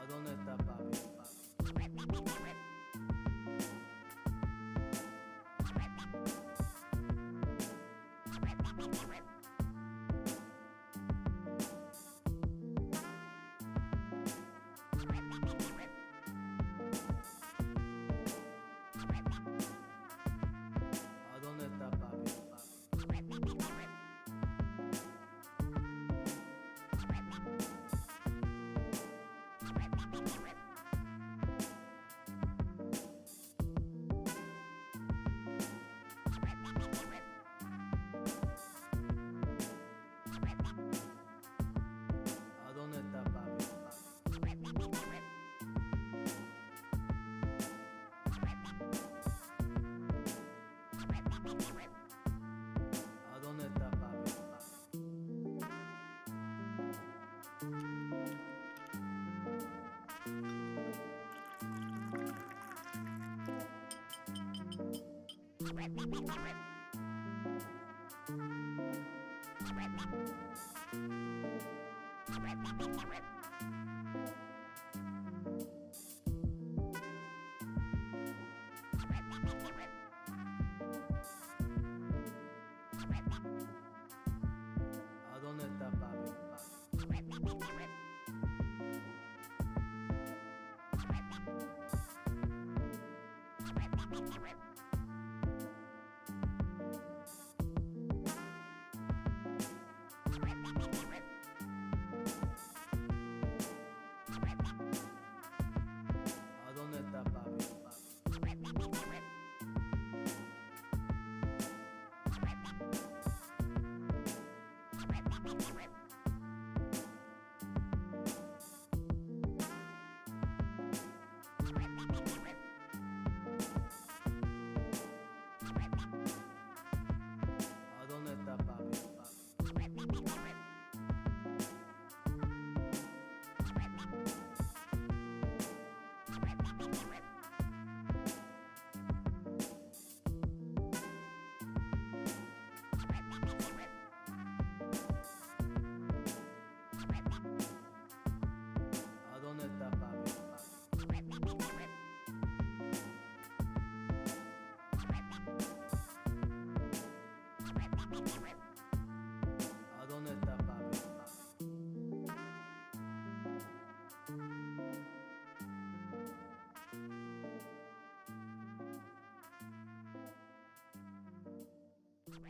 ¿A dónde está papi? ¿A dónde está papi? ¿A dónde está papi? ¿A dónde está papi? ¿A dónde está papi? ¿A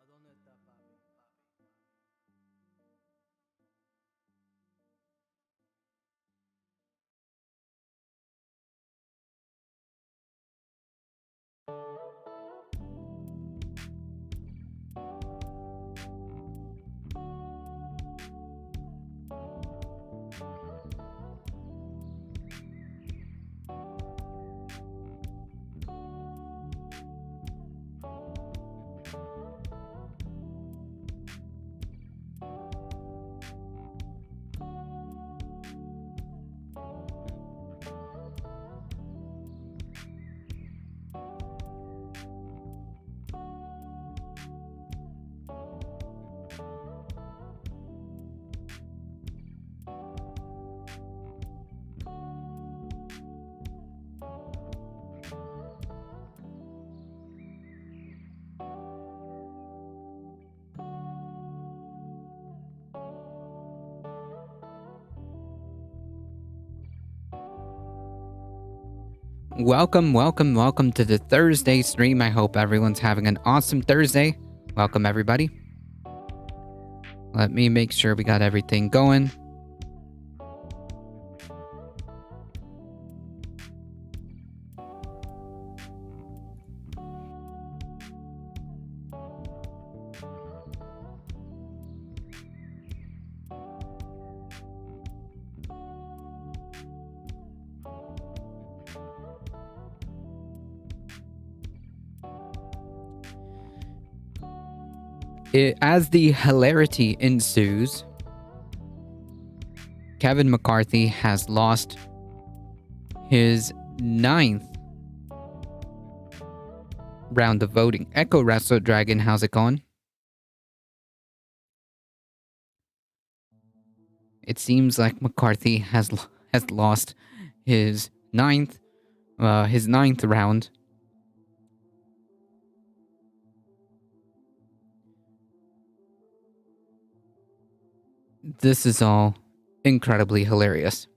dónde está papi? Welcome to the Thursday stream. I hope everyone's having an awesome Thursday. Welcome, everybody. Let me make sure we got everything going. As the hilarity ensues, Kevin McCarthy has lost his 9th round of voting. Echo Wrestler Dragon, how's it going? It seems like McCarthy has lost his ninth round. This is all incredibly hilarious.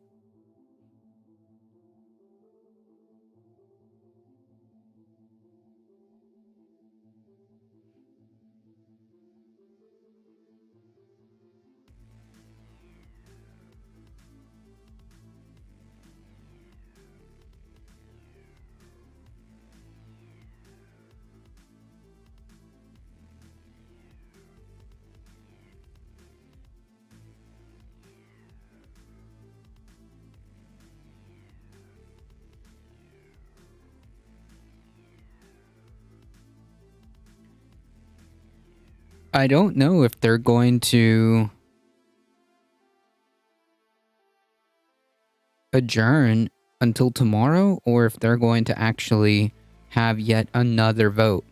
I don't know if they're going to adjourn until tomorrow or if they're going to actually have yet another vote.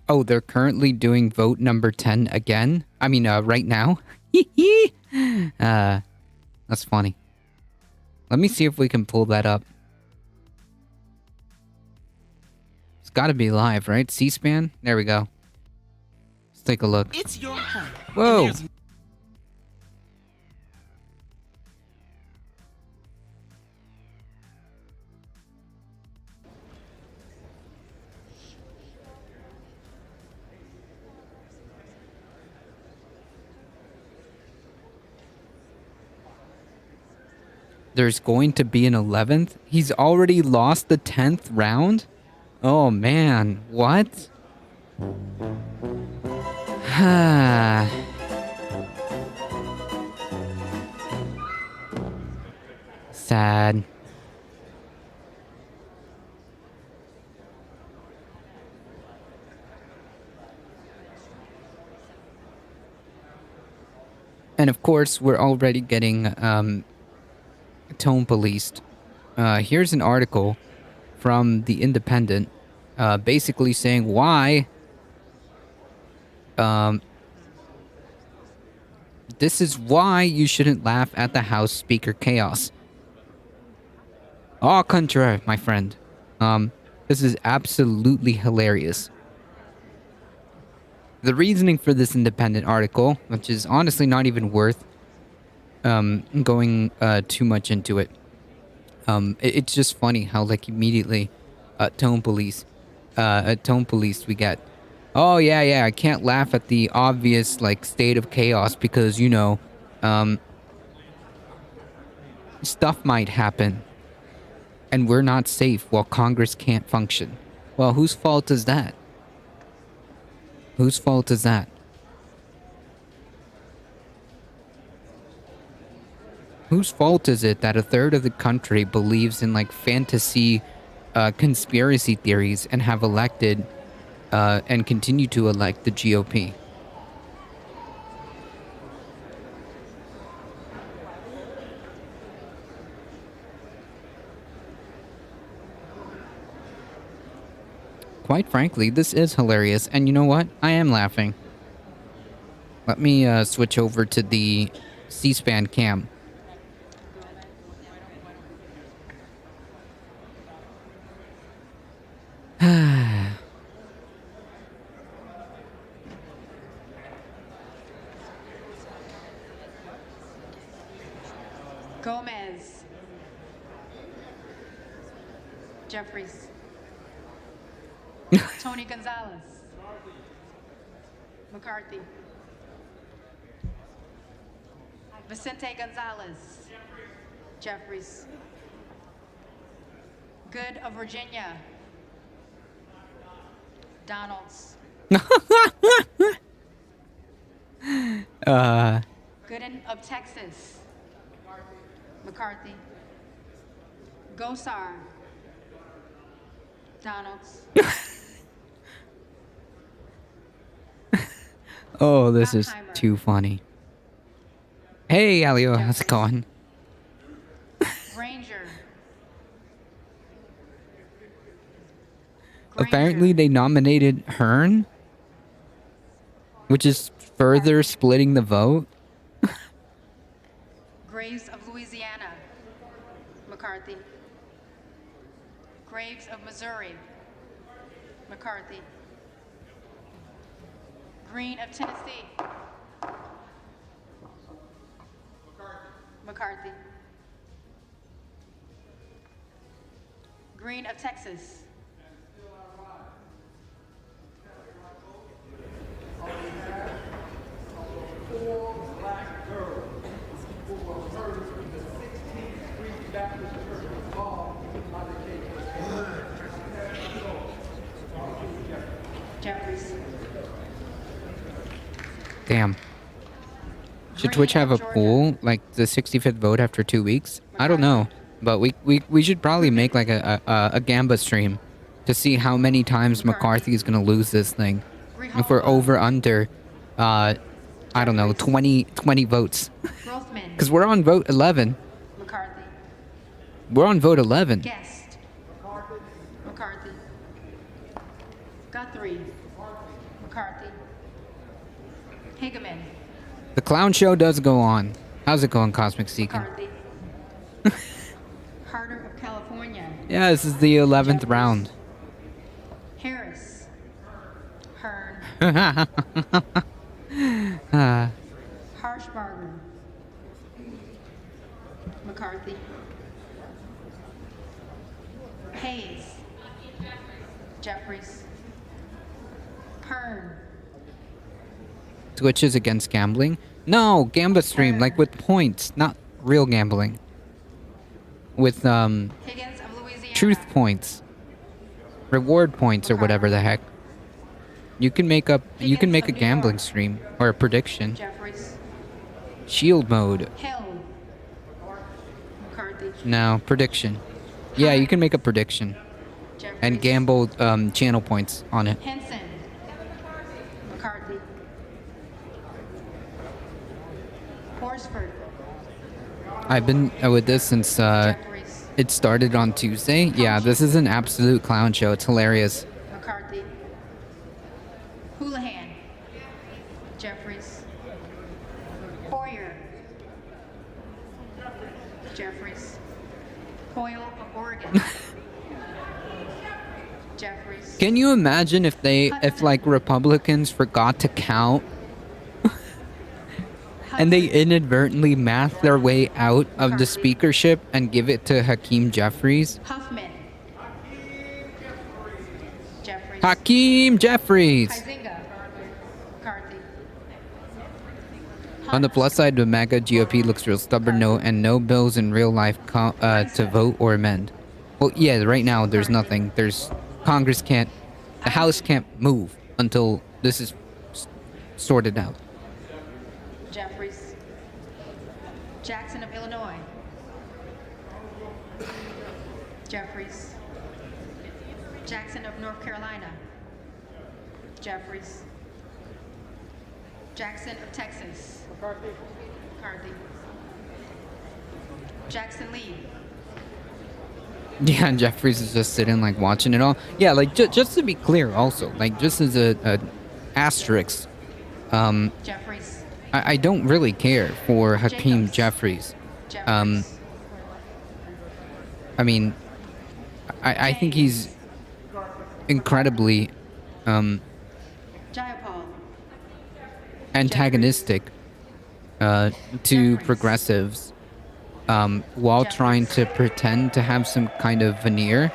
Oh, they're currently doing vote number 10 again? I mean, right now? That's funny. Let me see if we can pull that up. It's gotta be live, right? C-SPAN? There we go. Let's take a look. It's your home. Whoa! There's going to be an 11th? He's already lost the 10th round? Oh man, what? Sad. And of course, we're already getting tone policed Here's an article from The Independent, basically saying why this is why you shouldn't laugh at the House Speaker chaos. Au contraire, my friend. This is absolutely hilarious. The reasoning for this Independent article, which is honestly not even worth going too much into it. It's just funny how like immediately tone police we get. Oh yeah, I can't laugh at the obvious like state of chaos because you know stuff might happen and we're not safe while Congress can't function. Well, whose fault is that? Whose fault is that? Whose fault is it that a third of the country believes in like fantasy conspiracy theories and have elected and continue to elect the GOP? Quite frankly, this is hilarious, and you know what? I am laughing. Let me switch over to the C-SPAN cam. Gomez. Jeffries. Tony Gonzalez. McCarthy. Vicente Gonzalez. Jeffries. Good of Virginia. Donalds. Gooden of Texas. McCarthy. Gosar. Donalds. Oh, this is too funny. Hey, Alio, how's it going? Granger. Apparently, they nominated Hearn, which is further splitting the vote. Graves of Louisiana. McCarthy. Graves of Missouri. McCarthy. Green of Tennessee. McCarthy. Green of Texas. Jeffries. Damn. Should Twitch have a pool, like the 65th vote after 2 weeks? I don't know, but we should probably make like a Gamba stream to see how many times McCarthy is gonna lose this thing. If we're over under, I don't know, 20 votes. Because we're on vote 11. McCarthy. We're on vote 11. Guest. McCarthy. Guthrie. McCarthy. Hageman. The clown show does go on. How's it going, Cosmic Seeking? McCarthy. Carter of California. Yeah, this is the 11th Jeffries. round. Harris. Hearn. Harshbarger. McCarthy. Hayes. Jeffries. Hearn. Twitch is against gambling? No, Gamba stream, like with points, not real gambling. With, Higgins of Louisiana. truth points. Reward points or whatever the heck. You can make a gambling stream or a prediction. Jeffries. Shield mode. Hill. McCarthy. No, prediction. Yeah, you can make a prediction Jeffries. and gamble channel points on it. Henson. McCarthy. Horsford. I've been with this since Jeffries. It started on Tuesday. Yeah, this is an absolute clown show. It's hilarious. McCarthy. Houlihan. Jeffries. Hoyer. Jeffries. Hoyle of Oregon. Jeffries. Can you imagine if like Republicans forgot to count and they inadvertently math their way out of the speakership and give it to Hakeem Jeffries? Huffman. Jeffries. Hakeem Jeffries! Huizinga. McCarthy. On the plus side, the MAGA GOP looks real stubborn, no bills in real life to vote or amend. Well, yeah, right now there's nothing. Congress can't, the House can't move until this is sorted out. Jeffries. Jackson of Illinois. Jeffries. Jackson of North Carolina. Jeffries. Jackson of Texas. McCarthy. Jackson Lee. Yeah, and Jeffries is just sitting like watching it all. Yeah, like just to be clear, also, like just as a asterisk, Jeffries. I don't really care for Hakeem Jacobs. Jeffries. Jeffries. I mean, I think he's incredibly Jayapal. antagonistic to progressives while trying to pretend to have some kind of veneer.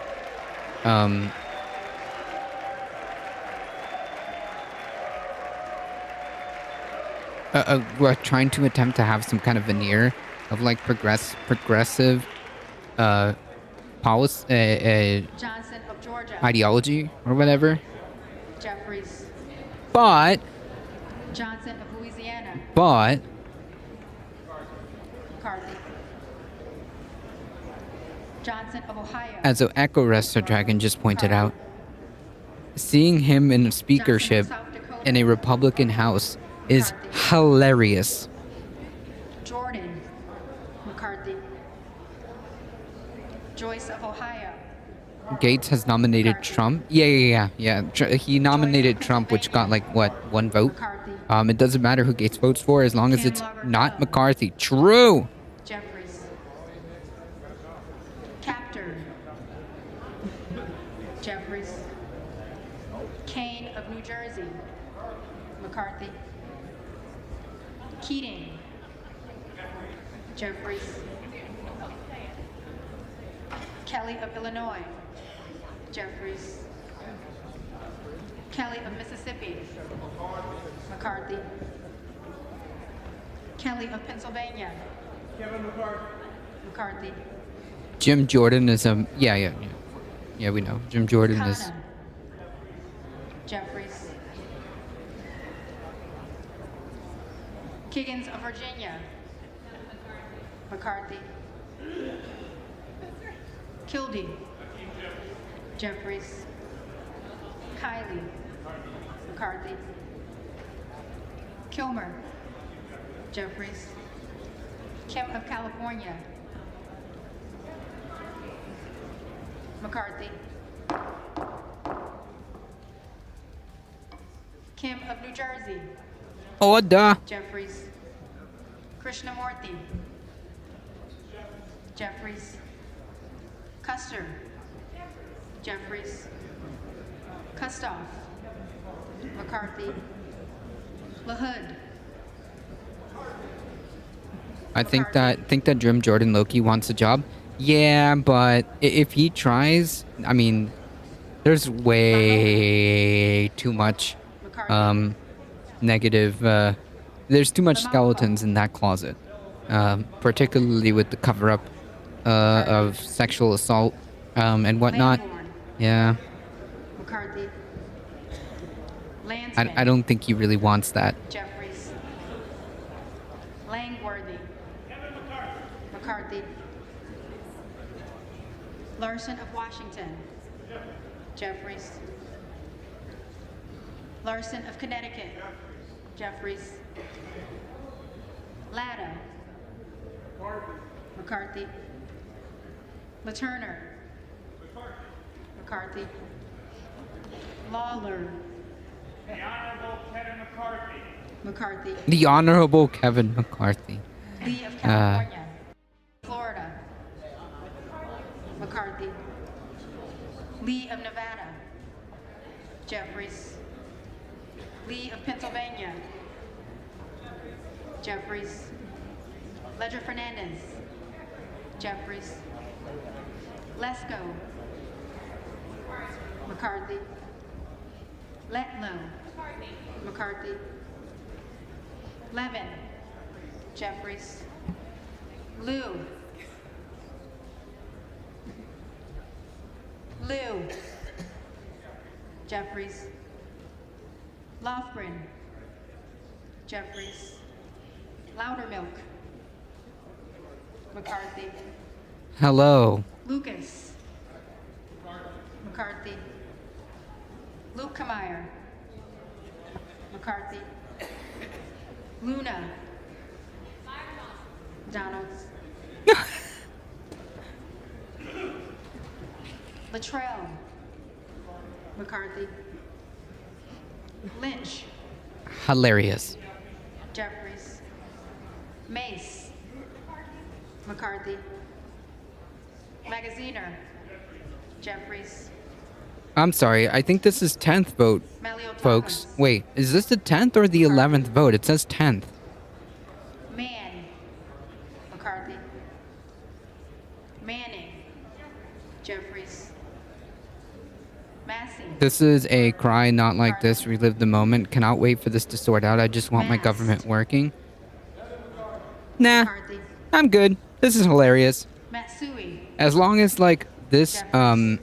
We're trying to attempt to have some kind of veneer of like progressive policy, Johnson of Georgia. ideology or whatever. Jeffries. But Johnson of Louisiana. McCarthy. Johnson of Ohio. as Echo Rester Dragon just pointed out, seeing him in a speakership in a Republican House is hilarious. Jordan. McCarthy. Joyce of Ohio. Gates has nominated Trump. Yeah. He nominated Trump, which got like what, 1 vote. McCarthy. It doesn't matter who Gates votes for as long as it's not McCarthy. True. Jeffries. Captor. Jeffries. Kane of New Jersey. McCarthy. Keating. Jeffries. Kelly of Illinois. Jeffries. Kelly of Mississippi. McCarthy. Kelly of Pennsylvania. McCarthy. Jim Jordan is yeah, we know. Jim Jordan is Khanna. Jeffries. Kiggins of Virginia. McCarthy. Kildee. Jeffries. Kiley. McCarthy. Kilmer. Jeffries. Kim of California. McCarthy. Kim of New Jersey. order. Jeffries. Krishnamurthy. Jeffries. Custer. Jeffries. Kustoff. McCarthy. LaHood. I think that Jim Jordan Loki wants a job. Yeah, but if he tries, I mean, there's way too much McCarthy. negative. There's too much skeletons in that closet, particularly with the cover-up of sexual assault and whatnot. Lamborn. Yeah, McCarthy. Landsman. I don't think he really wants that. Jeffries. Langworthy. McCarthy. Larson of Washington. Jeffries. Larson of Connecticut. Jeffries. Latta. McCarthy. Laturner. McCarthy. Lawler. The Honorable Kevin McCarthy. McCarthy. The Honorable Kevin McCarthy. Lee of California. Florida. McCarthy. Lee of Nevada. Jeffries. Lee of Pennsylvania. Jeffries. Ledger Fernandez. Jeffries. Lesko. McCarthy. Letlow. McCarthy. Levin. Jeffries. Liu. Liu. Jeffries. Lofgren. Jeffries. Loudermilk. McCarthy. Hello. Lucas. McCarthy. Lukemeyer. McCarthy. Luna. Donalds. Latrell. McCarthy. Lynch. Hilarious. Jeffries. Mace. McCarthy. Magaziner. Jeffries. I'm sorry. I think this is 10th vote, Maliotakis. folks. Wait, is this the 10th or the 11th vote? It says 10th. Mann. McCarthy. Manning. Jeffries. Massey. This is a cry not like this. Relive the moment. Cannot wait for this to sort out. I just want my Mast. government working. Nah, McCarthy. I'm good. This is hilarious. Matsui. As long as like this, Macbeth.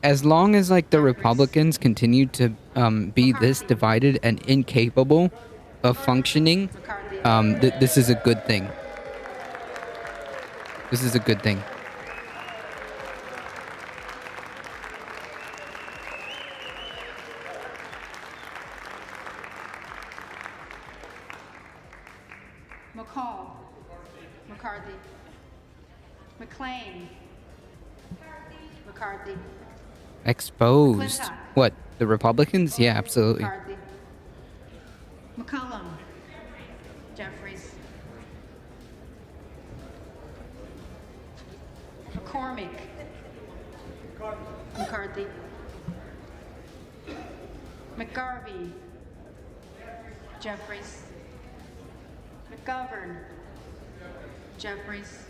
as long as like the Republicans continue to be this divided and incapable of functioning, McCarthy. this is a good thing. This is a good thing. McCall. McCarthy. McLean. McCarthy. Exposed. McClintock. What? The Republicans? Yeah, absolutely. McCarthy. McCullum. Jeffries. McCormick. McCarthy. McGarvey. Jeffries. McGovern. Jeffries.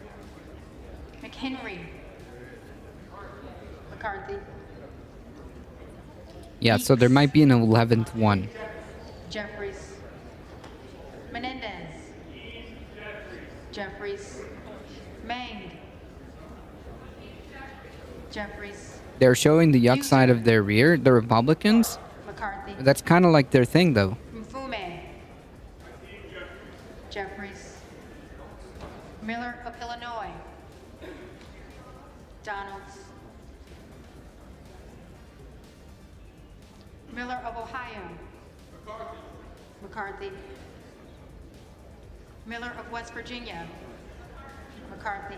McHenry. McCarthy. Yeah, so there might be an 11th one. Jeffries. Menendez. Jeffries. Mang. Jeffries. They're showing the yuck side of their rear, the Republicans. McCarthy. That's kind of like their thing, though. Mfume. Jeffries. Miller of Illinois. Donalds. Miller of Ohio. McCarthy. Miller of West Virginia. McCarthy.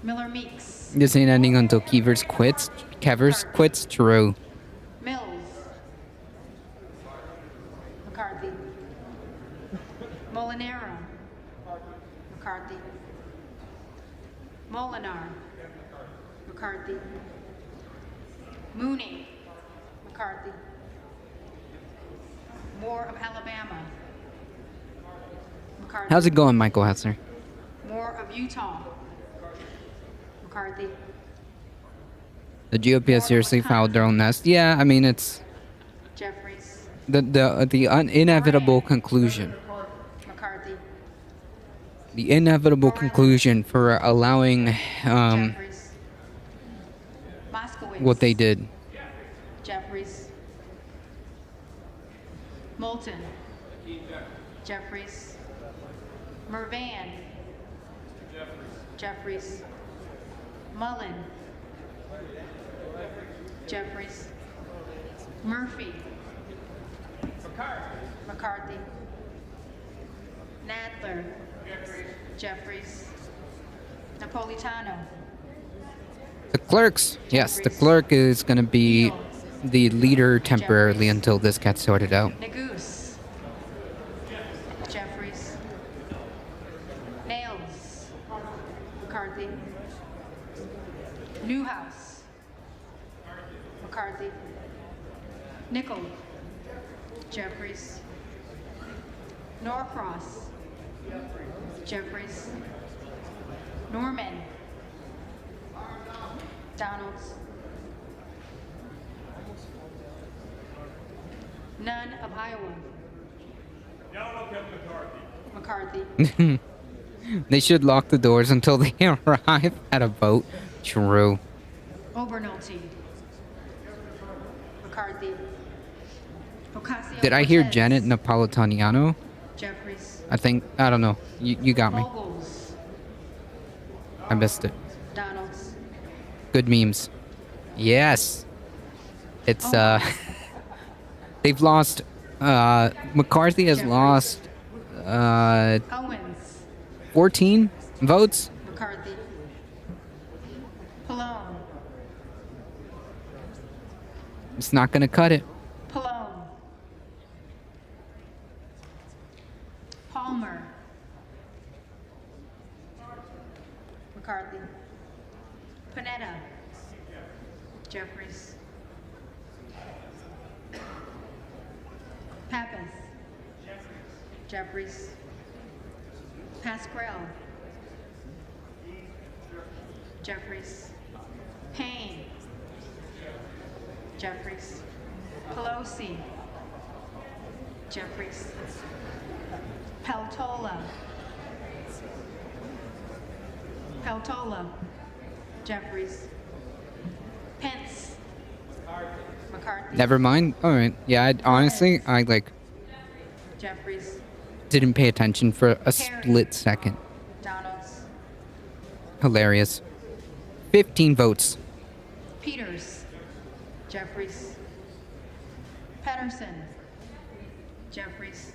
Miller Meeks. This ain't ending until Kevers quits. True. Mills. McCarthy. Molinaro. McCarthy. Molinar. McCarthy. Mooney. McCarthy. Moore of Alabama. McCarthy. How's it going, Michael Hatzner? Moore of Utah. McCarthy. The GOP has seriously fouled their own nest. Yeah, I mean it's Jeffries. the inevitable conclusion. McCarthy. The inevitable conclusion for allowing Jeffries. Moskowitz. what they did. Jeffries. Moulton. Jeffries. Mervan. Jeffries. Mullen. Jeffries. Murphy. McCarthy. Nadler. Jeffries. Napolitano. The clerks. Yes, the clerk is going to be the leader temporarily until this gets sorted out. Neguse. Jeffries. Nails. McCarthy. Newhouse. McCarthy. Nickel. Jeffries. Norcross. Jeffries. Norman. Donalds. None of Iowa. No, Kevin McCarthy. McCarthy. They should lock the doors until they arrive at a vote. True. Obernolte. McCarthy. Ocasio-Cortez. Did I hear Janet Napolitano? Jeffries. I think, I don't know. You got me. Vogels. I missed it. Donalds. Good memes. Yes. It's, they've lost, McCarthy has Jeffries. lost, Owens. 14 votes. McCarthy. Pallone. It's not gonna cut it. Pallone. Palmer. McCarthy. Panetta. Jeffries. Pappas. Jeffries. Pasquale. Jeffries. Payne. Jeffries. Pelosi. Jeffries. Peltola. Peltola. Jeffries. Pence. McCarthy. Never mind. All right. Yeah. Honestly, I like Jeffries. didn't pay attention for a split second. Donalds. Hilarious. 15 votes. Peters. Jeffries. Pedersen. Jeffries.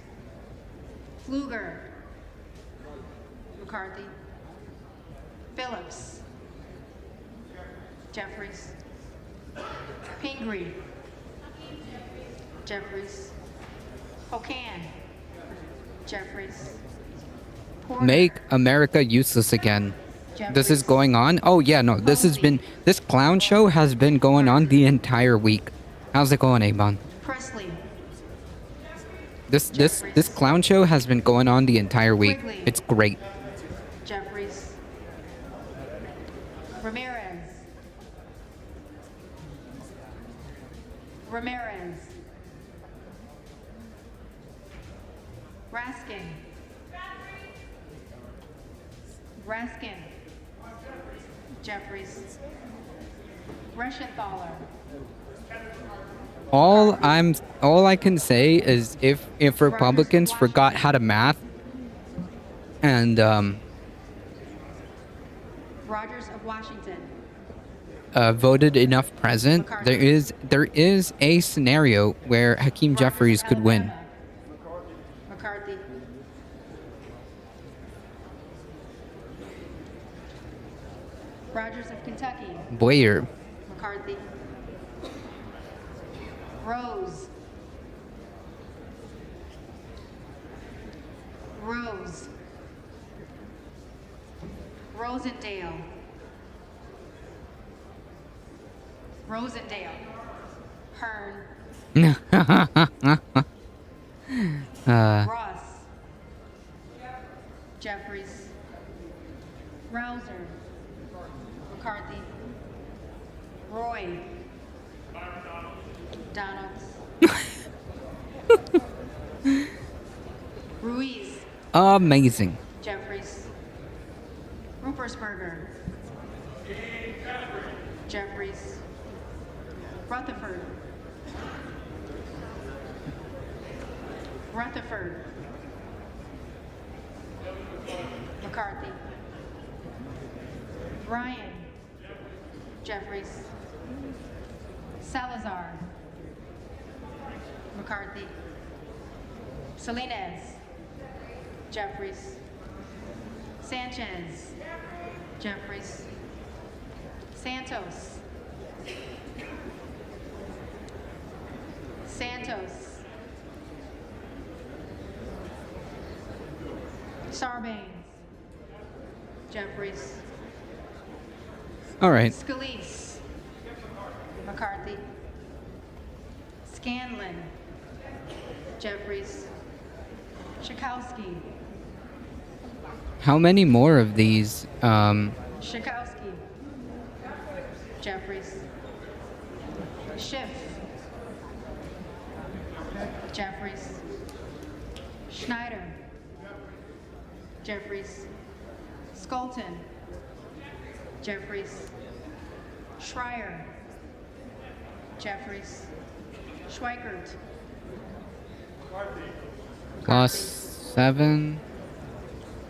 Fluger. McCarthy. Phillips. Jeffries. Pingree. Jeffries. Hocan. Jeffries. Porter. Make America useless again. This is Jeffries. going on. Oh yeah, no. This clown show has been going on the entire week. How's it going, Avon? Presley. This clown show has been going on the entire week. Quigley. It's great. Jeffries. Ramirez. Ramirez. Raskin. Raskin. Jeffries. Reschenthaler. All I can say is if Republicans forgot how to math and Rogers of Washington. voted enough present, there is a scenario where Hakeem Jeffries could win. McCarthy. Rogers of Kentucky. Boyer. McCarthy. Rose. Rose. Rosendale. Rosendale. Hearn. Ross. Jeffries. Rouser. McCarthy. Roy. Donalds. Ruiz. Amazing. Jeffries. Rupersberger. Jeffries. Rutherford. Rutherford. McCarthy. Ryan. Jeffries. Salazar. McCarthy. Salinas. Jeffries. Sanchez. Jeffries. Santos. Santos. Sarbanes. Jeffries. All right. Scalise. McCarthy. Scanlon. Jeffries. Schakowsky. How many more of these? Schakowsky. Jeffries. Schiff. Jeffries. Schneider. Jeffries. Skolton. Jeffries. Schreier. Jeffries. Schweikert. Plus 7.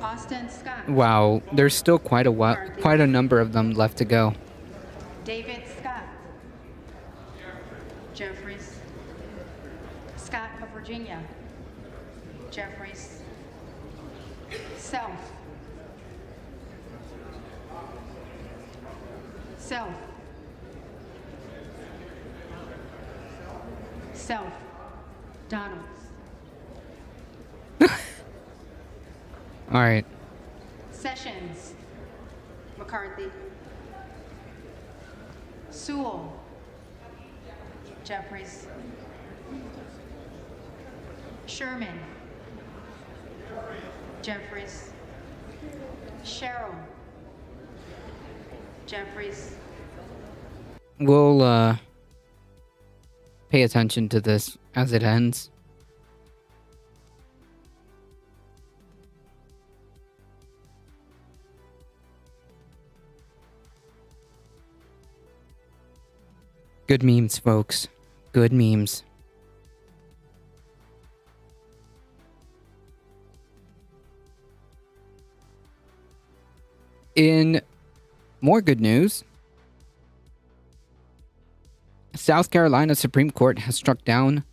Austin Scott. Wow, there's still quite a number of them left to go. David Scott. Jeffries. Scott of Virginia. Jeffries. Self. Self. Self. Donalds. All right. Sessions. McCarthy. Sewell. Jeffries. Sherman. Jeffries. Sherrill. Jeffries. We'll pay attention to this as it ends. Good memes, folks. Good memes. In more good news, South Carolina Supreme Court has struck down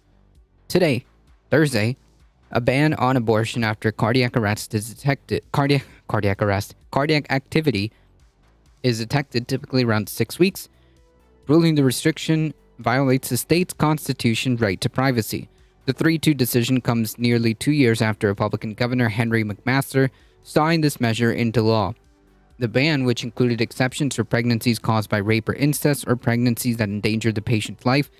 today, Thursday, a ban on abortion after cardiac activity is detected typically around 6 weeks, ruling the restriction violates the state's constitution right to privacy. The 3-2 decision comes nearly 2 years after Republican Governor Henry McMaster signed this measure into law. The ban, which included exceptions for pregnancies caused by rape or incest or pregnancies that endangered the patient's life,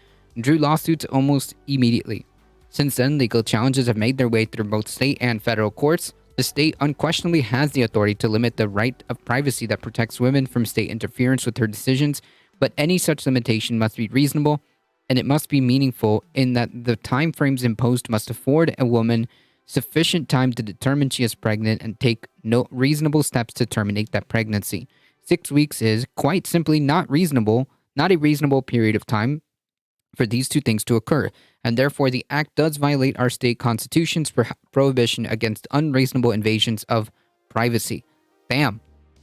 drew lawsuits almost immediately. Since then, legal challenges have made their way through both state and federal courts. The state unquestionably has the authority to limit the right of privacy that protects women from state interference with her decisions, but any such limitation must be reasonable, and it must be meaningful in that the timeframes imposed must afford a woman sufficient time to determine she is pregnant and take no reasonable steps to terminate that pregnancy. 6 weeks is, quite simply, not a reasonable period of time for these two things to occur, and therefore the act does violate our state constitution's prohibition against unreasonable invasions of privacy. Bam.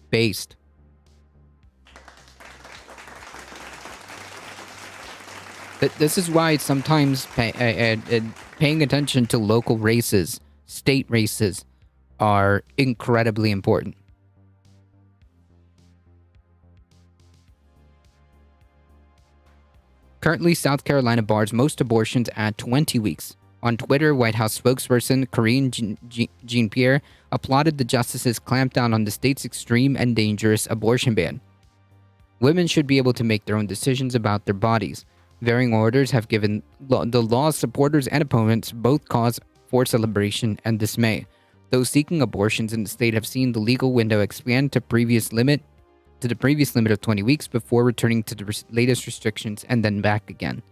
Based. This is why sometimes paying attention to local races, state races, are incredibly important. Currently, South Carolina bars most abortions at 20 weeks. On Twitter, White House spokesperson Karine Jean-Pierre applauded the justices' clampdown on the state's extreme and dangerous abortion ban. Women should be able to make their own decisions about their bodies. Varying orders have given the law's supporters and opponents both cause for celebration and dismay. Those seeking abortions in the state have seen the legal window expand to the previous limit of 20 weeks before returning to the latest restrictions and then back again.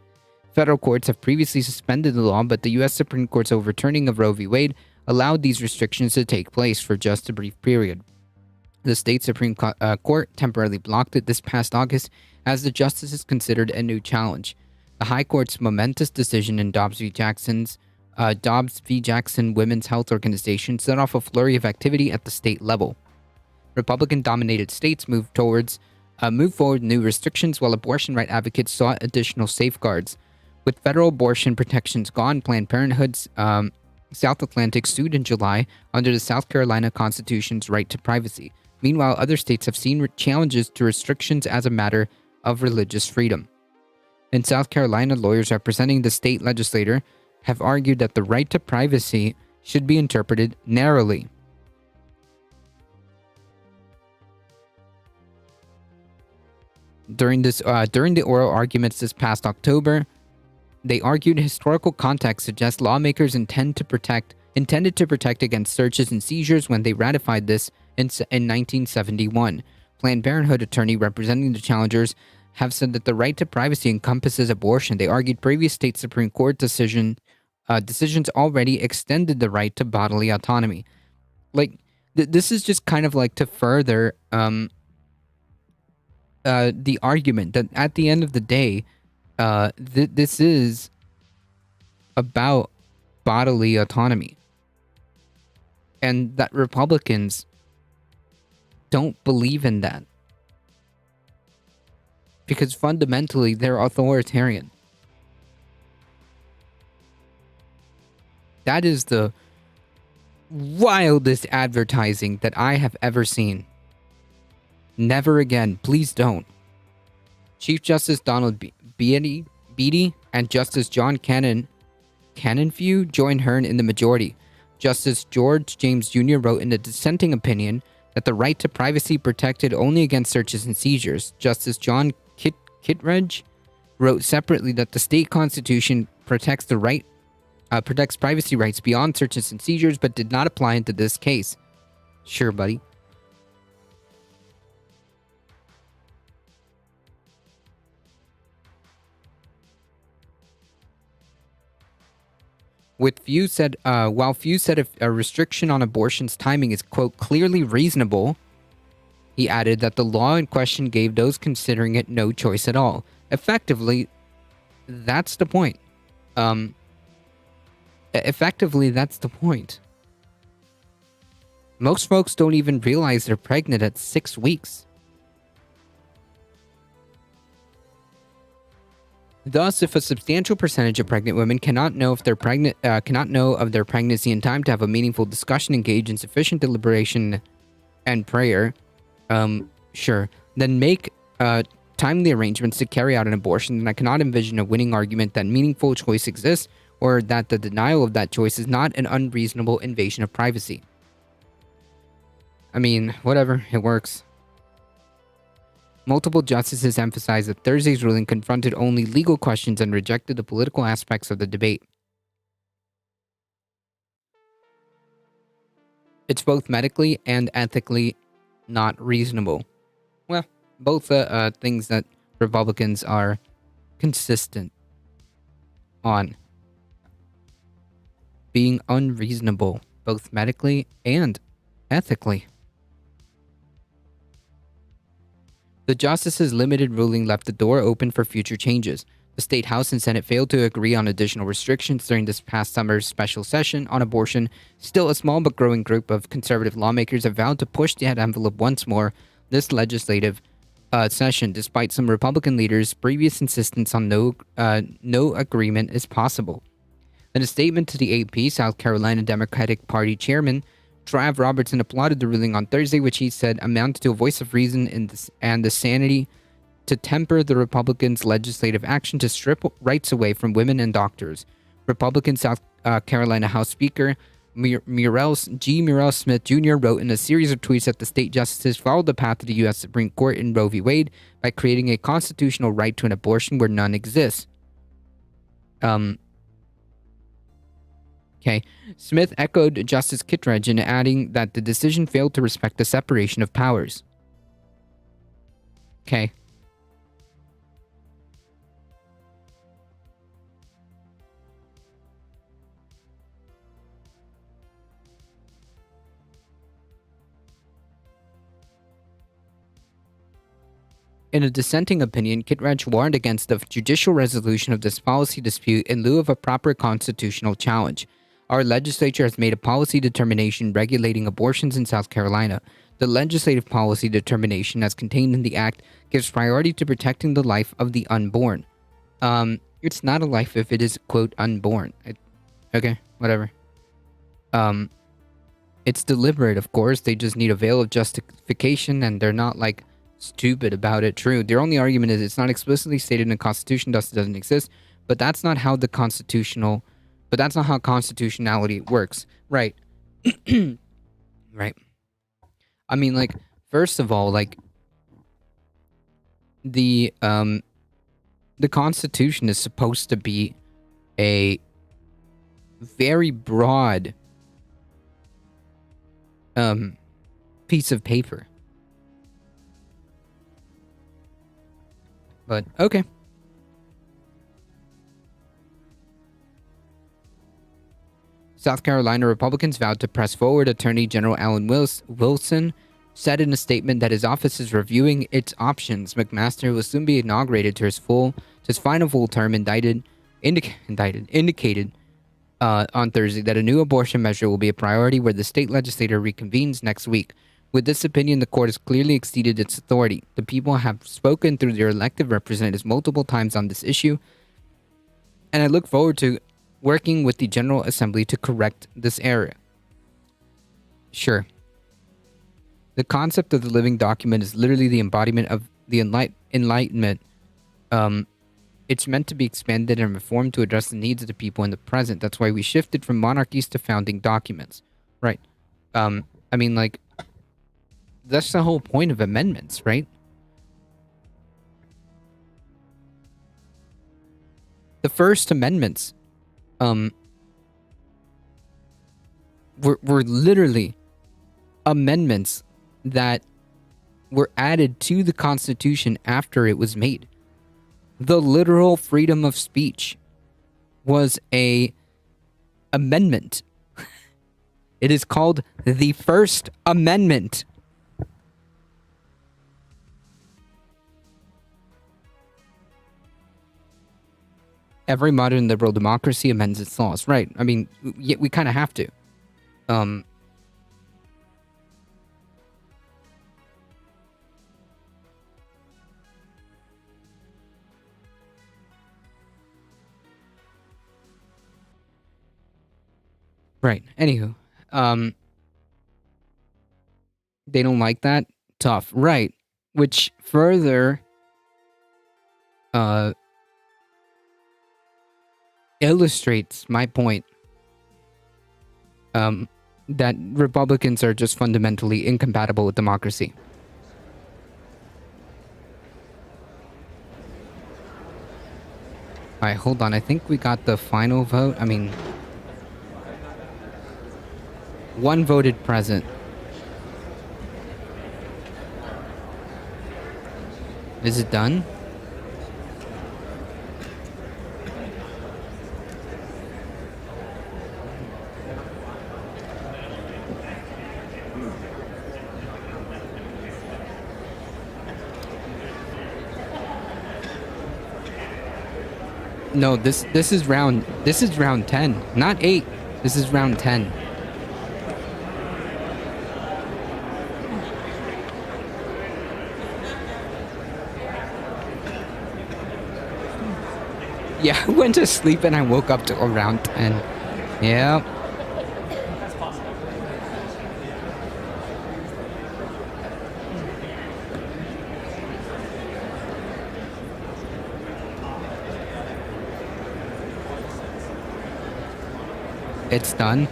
Federal courts have previously suspended the law, but the U.S. Supreme Court's overturning of Roe v. Wade allowed these restrictions to take place for just a brief period. The state Supreme Court temporarily blocked it this past August as the justices considered a new challenge. The High Court's momentous decision in Dobbs v. Jackson Women's Health Organization set off a flurry of activity at the state level. Republican-dominated states moved forward new restrictions while abortion right advocates sought additional safeguards. With federal abortion protections gone, Planned Parenthood's South Atlantic sued in July under the South Carolina Constitution's right to privacy. Meanwhile, other states have seen challenges to restrictions as a matter of religious freedom. In South Carolina, lawyers representing the state legislature have argued that the right to privacy should be interpreted narrowly. During the oral arguments this past October, they argued historical context suggests lawmakers intended to protect against searches and seizures when they ratified this in 1971. Planned Parenthood attorney representing the challengers have said that the right to privacy encompasses abortion. They argued previous state Supreme Court decisions already extended the right to bodily autonomy. Like, this is just kind of like to further the argument that at the end of the day, this is about bodily autonomy. And that Republicans don't believe in that. Because fundamentally, they're authoritarian. That is the wildest advertising that I have ever seen. Never again. Please don't. Chief Justice Donald Beatty and Justice John Canonfew joined Hearn in the majority. Justice George James Jr. wrote in a dissenting opinion that the right to privacy protected only against searches and seizures. Justice John Kittredge wrote separately that the state constitution protects privacy rights beyond searches and seizures, but did not apply into this case. Sure, buddy. While Few said a restriction on abortion's timing is, quote, clearly reasonable, he added that the law in question gave those considering it no choice at all. Effectively, that's the point. Most folks don't even realize they're pregnant at 6 weeks. Thus, if a substantial percentage of pregnant women cannot know of their pregnancy in time to have a meaningful discussion, engage in sufficient deliberation and prayer, sure, then make timely arrangements to carry out an abortion, then I cannot envision a winning argument that meaningful choice exists, or that the denial of that choice is not an unreasonable invasion of privacy. I mean, whatever, it works. Multiple justices emphasized that Thursday's ruling confronted only legal questions and rejected the political aspects of the debate. It's both medically and ethically not reasonable. Well, both things that Republicans are consistent on. Being unreasonable, both medically and ethically. The justices' limited ruling left the door open for future changes. The State House and Senate failed to agree on additional restrictions during this past summer's special session on abortion. Still, a small but growing group of conservative lawmakers have vowed to push that envelope once more this legislative session, despite some Republican leaders' previous insistence on no agreement is possible. In a statement to the AP, South Carolina Democratic Party Chairman Trav Robertson applauded the ruling on Thursday, which he said amounted to a voice of reason and the sanity to temper the Republicans' legislative action to strip rights away from women and doctors. Republican South Carolina House Speaker Murrell Smith Jr. wrote in a series of tweets that the state justices followed the path of the U.S. Supreme Court in Roe v. Wade by creating a constitutional right to an abortion where none exists. Okay. Smith echoed Justice Kittredge in adding that the decision failed to respect the separation of powers. Okay. In a dissenting opinion, Kittredge warned against the judicial resolution of this policy dispute in lieu of a proper constitutional challenge. Our legislature has made a policy determination regulating abortions in South Carolina. The legislative policy determination, as contained in the act, gives priority to protecting the life of the unborn. It's not a life if it is, quote, unborn. Okay, whatever. It's deliberate, of course. They just need a veil of justification, and they're not like stupid about it. True. Their only argument is it's not explicitly stated in the Constitution, thus it doesn't exist. But that's not how constitutionality works. Right. Right. I mean, like, first of all, like, the Constitution is supposed to be a very broad piece of paper. But okay. South Carolina Republicans vowed to press forward. Attorney General Alan Wilson said in a statement that his office is reviewing its options. McMaster will soon be inaugurated to his final full term. Indicated on Thursday that a new abortion measure will be a priority where the state legislature reconvenes next week. With this opinion, the court has clearly exceeded its authority. The people have spoken through their elected representatives multiple times on this issue, and I look forward to working with the General Assembly to correct this error. Sure. The concept of the living document is literally the embodiment of the Enlightenment. It's meant to be expanded and reformed to address the needs of the people in the present. That's why we shifted from monarchies to founding documents. Right. I mean, like, that's the whole point of amendments, right? The first amendments, were literally amendments that were added to the Constitution after it was made. The literal freedom of speech was a amendment. It is called the First Amendment. Every modern liberal democracy amends its laws, right? I mean, we kind of have to. Right. Anywho, they don't like that. Tough. Right. Which further illustrates my point that Republicans are just fundamentally incompatible with democracy. Alright, hold on. I think we got the final vote. I mean, one voted present. Is it done? No, this is round 10, not 8. This is round 10. Yeah, I went to sleep and I woke up to around 10. Yeah. It's done.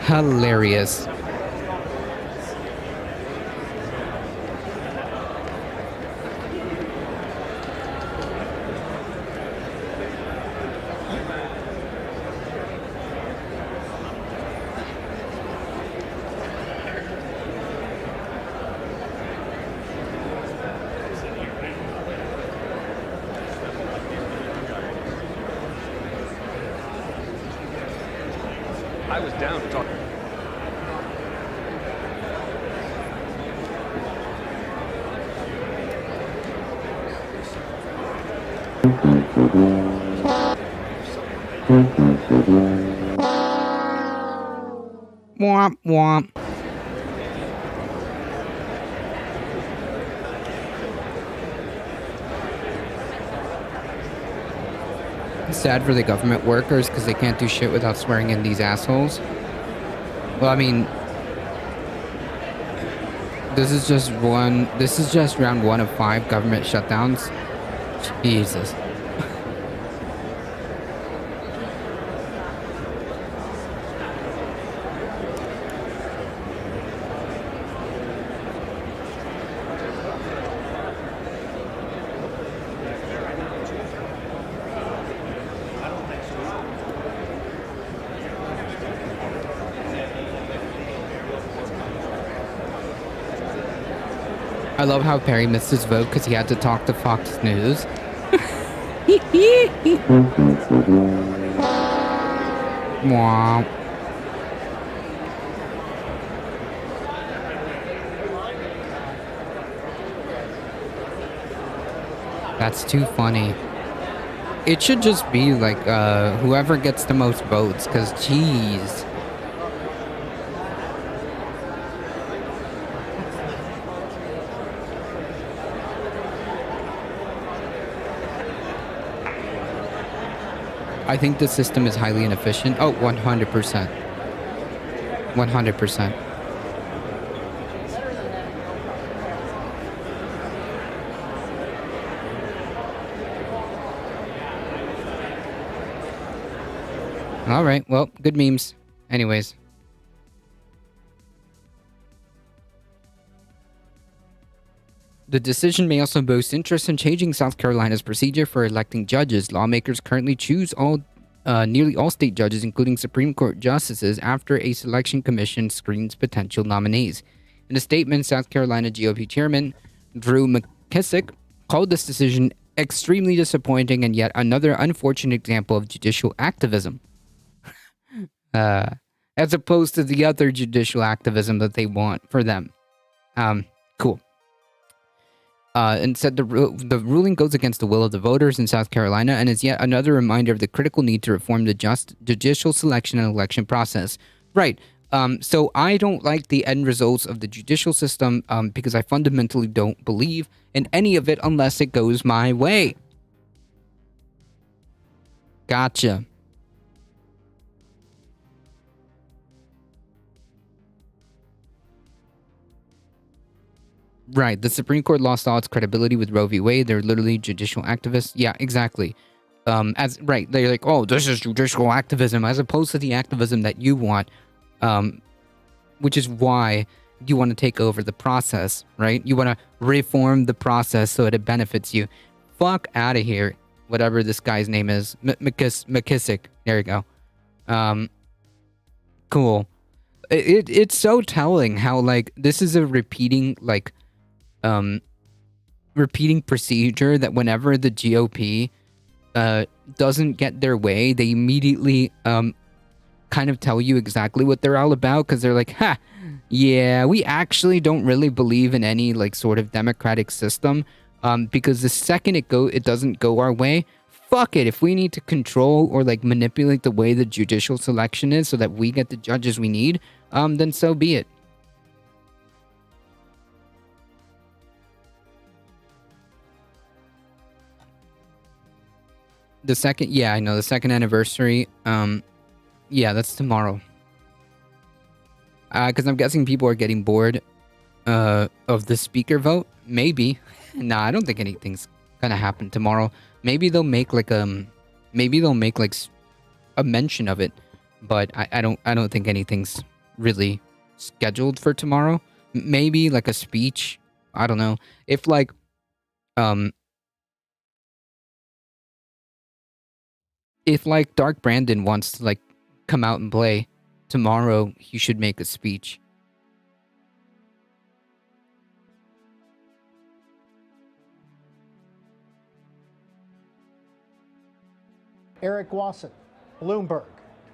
Hilarious. I was down to talk. Womp womp. sad for the government workers because they can't do shit without swearing in these assholes. Well, I mean, this is just round 1 of 5 government shutdowns. Jesus. I love how Perry missed his vote because he had to talk to Fox News. Wow. That's too funny. It should just be like whoever gets the most votes, because jeez. I think the system is highly inefficient. Oh, 100%. 100%. All right, well, good memes. Anyways. The decision may also boost interest in changing South Carolina's procedure for electing judges. Lawmakers currently choose nearly all state judges, including Supreme Court justices, after a selection commission screens potential nominees. In a statement, South Carolina GOP chairman Drew McKissick called this decision extremely disappointing and yet another unfortunate example of judicial activism. As opposed to the other judicial activism that they want for them. Cool. And said the ruling goes against the will of the voters in South Carolina and is yet another reminder of the critical need to reform the judicial selection and election process. Right. So I don't like the end results of the judicial system because I fundamentally don't believe in any of it unless it goes my way. Gotcha. Right, the Supreme Court lost all its credibility with Roe v. Wade. They're literally judicial activists. Yeah, exactly. They're like, oh, this is judicial activism, as opposed to the activism that you want, which is why you want to take over the process, right? You want to reform the process so that it benefits you. Fuck out of here, whatever this guy's name is, McKissick. There you go. Cool. It's so telling how like this is a repeating procedure that whenever the GOP doesn't get their way, they immediately kind of tell you exactly what they're all about, because they're like, ha, yeah, we actually don't really believe in any like sort of democratic system, because the second it doesn't go our way, fuck it. If we need to control or like manipulate the way the judicial selection is so that we get the judges we need, then so be it. The second anniversary, yeah, that's tomorrow. Because I'm guessing people are getting bored of the speaker vote. Maybe. Nah, I don't think anything's gonna happen tomorrow. Maybe they'll make like a mention of it, but I don't think anything's really scheduled for tomorrow. Maybe like a speech. I don't know. If like Dark Brandon wants to like come out and play tomorrow, he should make a speech. Eric Wasson, Bloomberg,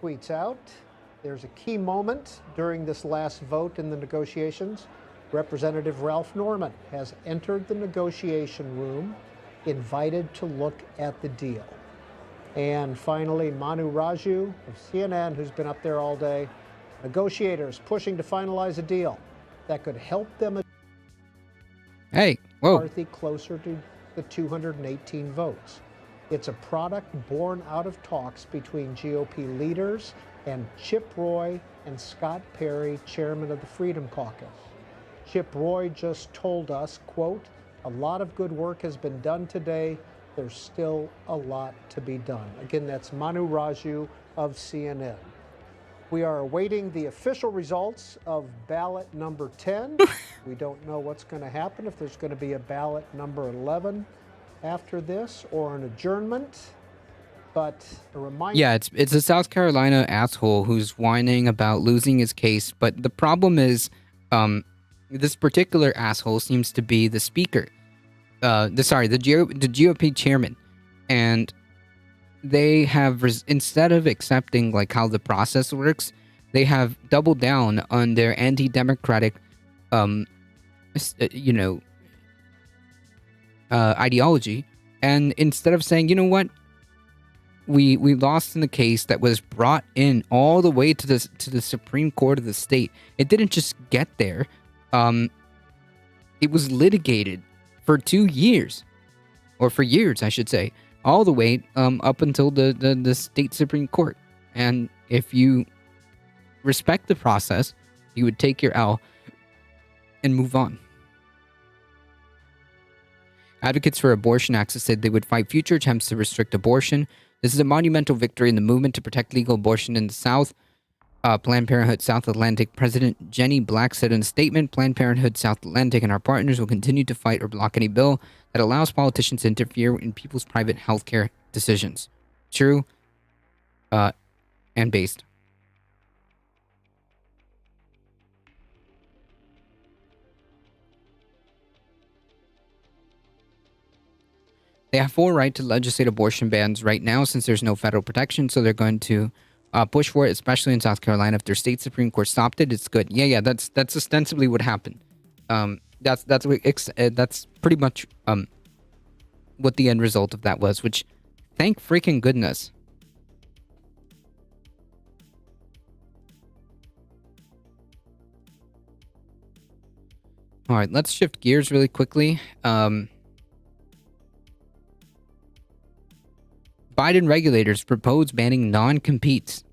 tweets out, there's a key moment during this last vote in the negotiations. Representative Ralph Norman has entered the negotiation room, invited to look at the deal. And finally, Manu Raju of CNN, who's been up there all day, negotiators pushing to finalize a deal that could help them. Hey, whoa. McCarthy closer to the 218 votes. It's a product born out of talks between GOP leaders and Chip Roy and Scott Perry, chairman of the Freedom Caucus. Chip Roy just told us, quote, "A lot of good work has been done today. There's still a lot to be done." Again, that's Manu Raju of CNN. We are awaiting the official results of ballot number 10. We don't know what's going to happen, if there's going to be a ballot number 11 after this or an adjournment. But a reminder... Yeah, it's a South Carolina asshole who's whining about losing his case. But the problem is, this particular asshole seems to be the speaker. The GOP chairman. And they have, instead of accepting like how the process works, they have doubled down on their anti-democratic, ideology. And instead of saying, you know what, we lost in the case that was brought in all the way to the Supreme Court of the state. It didn't just get there. It was litigated for 2 years, or for years, I should say, all the way up until the state Supreme Court. And if you respect the process, you would take your L and move on. Advocates for abortion access said they would fight future attempts to restrict abortion. This is a monumental victory in the movement to protect legal abortion in the South. Planned Parenthood South Atlantic President Jenny Black said in a statement, "Planned Parenthood South Atlantic and our partners will continue to fight or block any bill that allows politicians to interfere in people's private healthcare decisions." True and based. They have full right to legislate abortion bans right now since there's no federal protection, so they're going to push for it, especially in South Carolina. If their state Supreme Court stopped it, it's good. Yeah, that's ostensibly what happened. That's pretty much what the end result of that was, which, thank freaking goodness. All right, let's shift gears really quickly. Biden regulators propose banning non-competes.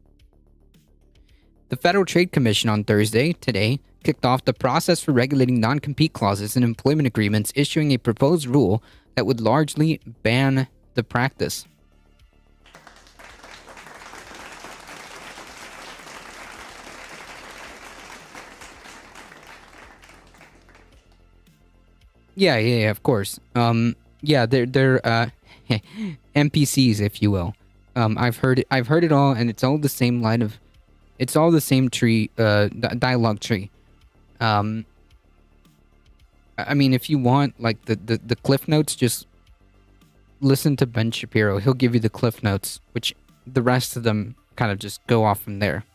The Federal Trade Commission on Thursday, today, kicked off the process for regulating non-compete clauses in employment agreements, issuing a proposed rule that would largely ban the practice. Yeah, of course. They're NPCs, if you will. I've heard it all, and it's all the same it's all the same tree, dialogue tree. I mean, if you want like the cliff notes, just listen to Ben Shapiro. He'll give you the cliff notes, which the rest of them kind of just go off from there.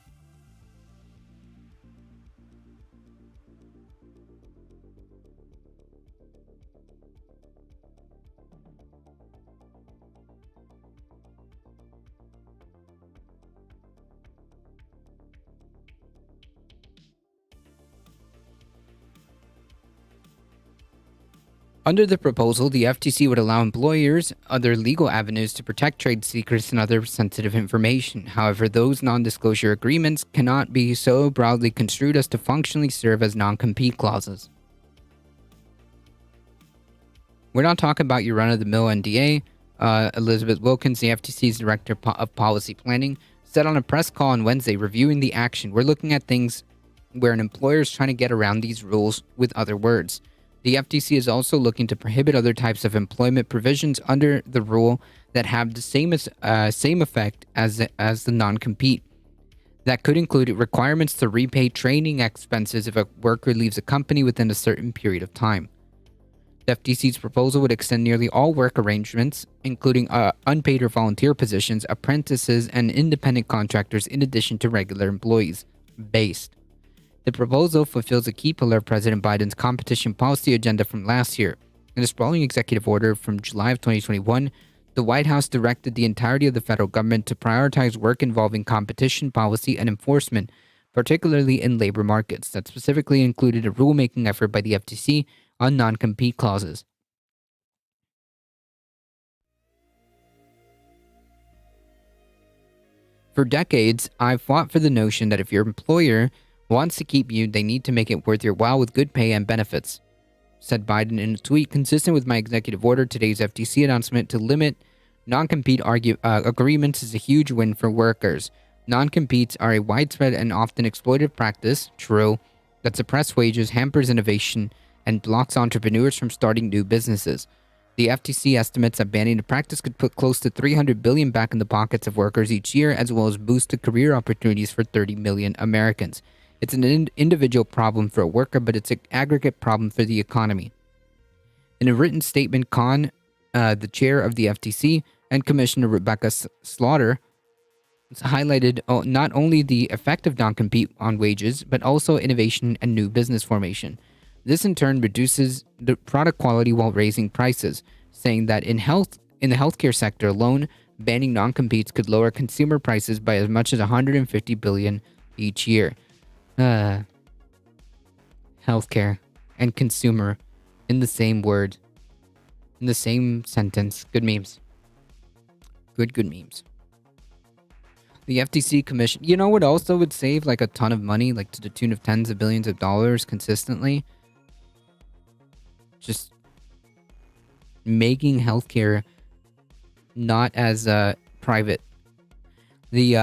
Under the proposal, the FTC would allow employers other legal avenues to protect trade secrets and other sensitive information. However, those non-disclosure agreements cannot be so broadly construed as to functionally serve as non-compete clauses. We're not talking about your run-of-the-mill NDA. Elizabeth Wilkins, the FTC's Director of Policy Planning, said on a press call on Wednesday reviewing the action, "We're looking at things where an employer is trying to get around these rules with other words. The FTC is also looking to prohibit other types of employment provisions under the rule that have the same effect as the non-compete. That could include requirements to repay training expenses if a worker leaves a company within a certain period of time. The FTC's proposal would extend nearly all work arrangements, including unpaid or volunteer positions, apprentices, and independent contractors, in addition to regular employees. Based. The proposal fulfills a key pillar of President Biden's competition policy agenda from last year. In a sprawling executive order from July of 2021, the White House directed the entirety of the federal government to prioritize work involving competition policy and enforcement, particularly in labor markets. That specifically included a rulemaking effort by the FTC on non-compete clauses. For decades, I've fought for the notion that if your employer wants to keep you, they need to make it worth your while with good pay and benefits, said Biden in a tweet consistent with my executive order. Today's FTC announcement to limit non-compete agreements is a huge win for workers. Non-competes are a widespread and often exploitative practice, true, that suppress wages, hampers innovation, and blocks entrepreneurs from starting new businesses. The FTC estimates that banning the practice could put close to $300 billion back in the pockets of workers each year, as well as boost the career opportunities for 30 million Americans. It's an individual problem for a worker, but it's an aggregate problem for the economy. In a written statement, Khan, the chair of the FTC, and Commissioner Rebecca Slaughter highlighted not only the effect of non-compete on wages, but also innovation and new business formation. This in turn reduces the product quality while raising prices, saying that in the healthcare sector alone, banning non-competes could lower consumer prices by as much as $150 billion each year. Healthcare and consumer in the same word, in the same sentence. Good memes. Good memes. The FTC commission, you know what also would save like a ton of money, like to the tune of tens of billions of dollars consistently? Just making healthcare not as private. The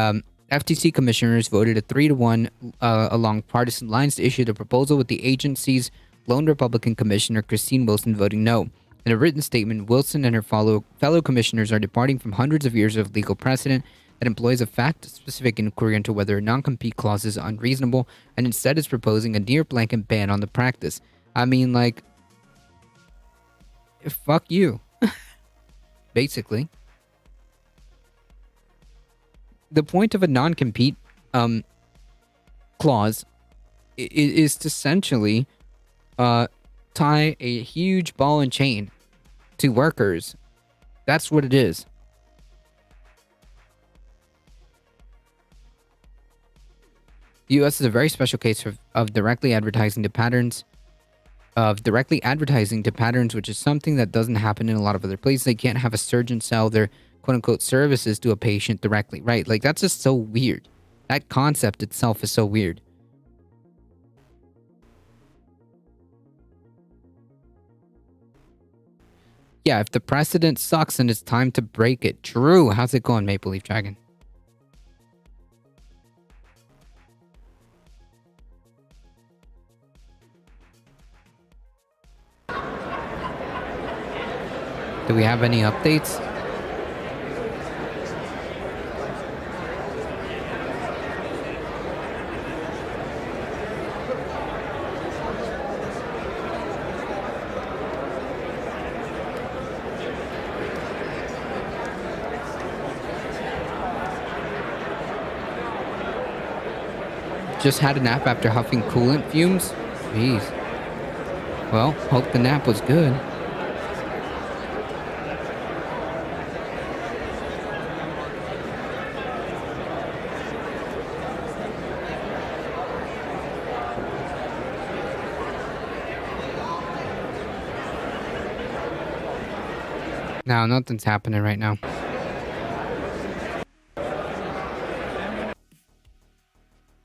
FTC commissioners voted a 3-1 along partisan lines to issue the proposal, with the agency's lone Republican commissioner, Christine Wilson, voting no. In a written statement, Wilson and her fellow commissioners are departing from hundreds of years of legal precedent that employs a fact-specific inquiry into whether a non-compete clause is unreasonable, and instead is proposing a near-blanket ban on the practice. I mean, like, fuck you. Basically. The point of a non-compete clause is to essentially tie a huge ball and chain to workers. That's what it is. The U.S. is a very special case of directly advertising to patterns, which is something that doesn't happen in a lot of other places. They can't have a surgeon sell their quote-unquote services to a patient directly, right? Like, that's just so weird. That concept itself is so weird. Yeah, if the precedent sucks, then it's time to break it. True. How's it going, Maple Leaf Dragon? Do we have any updates? Just had a nap after huffing coolant fumes? Jeez. Well, hope the nap was good. No, nothing's happening right now. All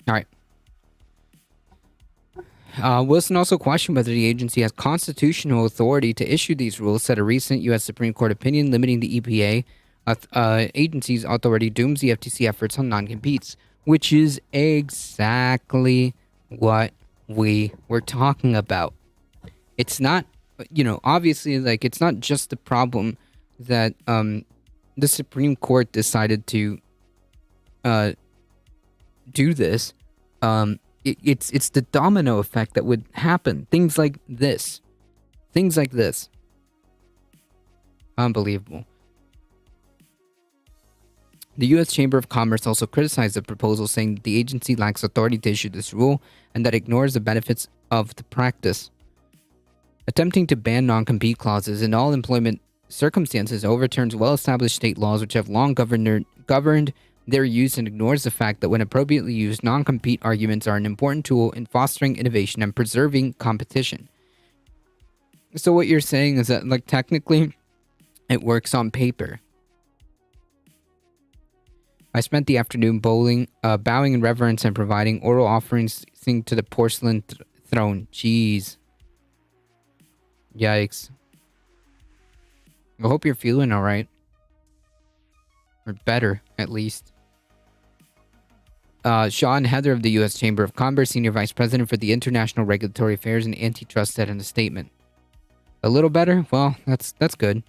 right. Wilson also questioned whether the agency has constitutional authority to issue these rules, said a recent U.S. Supreme Court opinion limiting the EPA agency's authority dooms the FTC efforts on non-competes, which is exactly what we were talking about. It's not, obviously, like, it's not just the problem that the Supreme Court decided to do this. It's the domino effect that would happen. Things like this. Unbelievable. The U.S. Chamber of Commerce also criticized the proposal, saying that the agency lacks authority to issue this rule and that ignores the benefits of the practice. Attempting to ban non-compete clauses in all employment circumstances overturns well-established state laws which have long governed their use, and ignores the fact that when appropriately used, non-compete arguments are an important tool in fostering innovation and preserving competition. So what you're saying is that, like, technically, it works on paper. I spent the afternoon bowling, bowing in reverence and providing oral offerings to the porcelain throne. Jeez. Yikes. I hope you're feeling alright. Or better, at least. Sean Heather of the U.S. Chamber of Commerce, Senior Vice President for the International Regulatory Affairs and Antitrust, said in a statement. A little better? Well, that's good.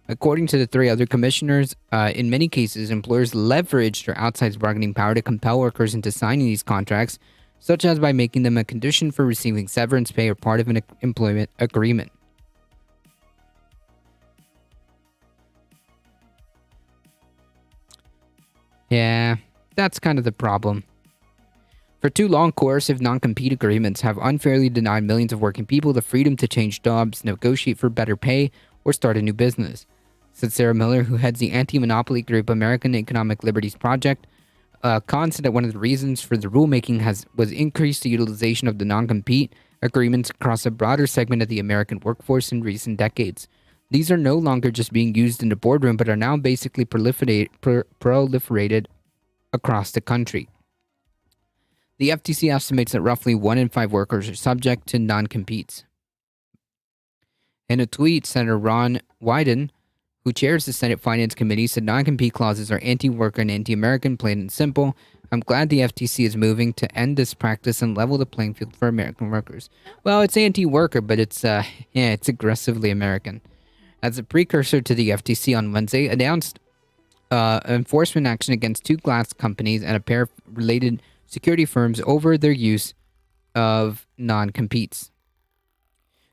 According to the three other commissioners, in many cases, employers leveraged their outside bargaining power to compel workers into signing these contracts, such as by making them a condition for receiving severance pay or part of an employment agreement. Yeah, that's kind of the problem. For too long, coercive non-compete agreements have unfairly denied millions of working people the freedom to change jobs, negotiate for better pay, or start a new business, said Sarah Miller, who heads the anti-monopoly group American Economic Liberties Project. Khan said that one of the reasons for the rulemaking was increased utilization of the non-compete agreements across a broader segment of the American workforce in recent decades. These are no longer just being used in the boardroom, but are now basically proliferated across the country. The FTC estimates that roughly 1 in 5 workers are subject to non-competes. In a tweet, Senator Ron Wyden, who chairs the Senate Finance Committee, said non-compete clauses are anti-worker and anti-American, plain and simple. I'm glad the FTC is moving to end this practice and level the playing field for American workers. Well, it's anti-worker, but it's aggressively American. As a precursor to the FTC on Wednesday, announced enforcement action against 2 glass companies and a pair of related security firms over their use of non-competes.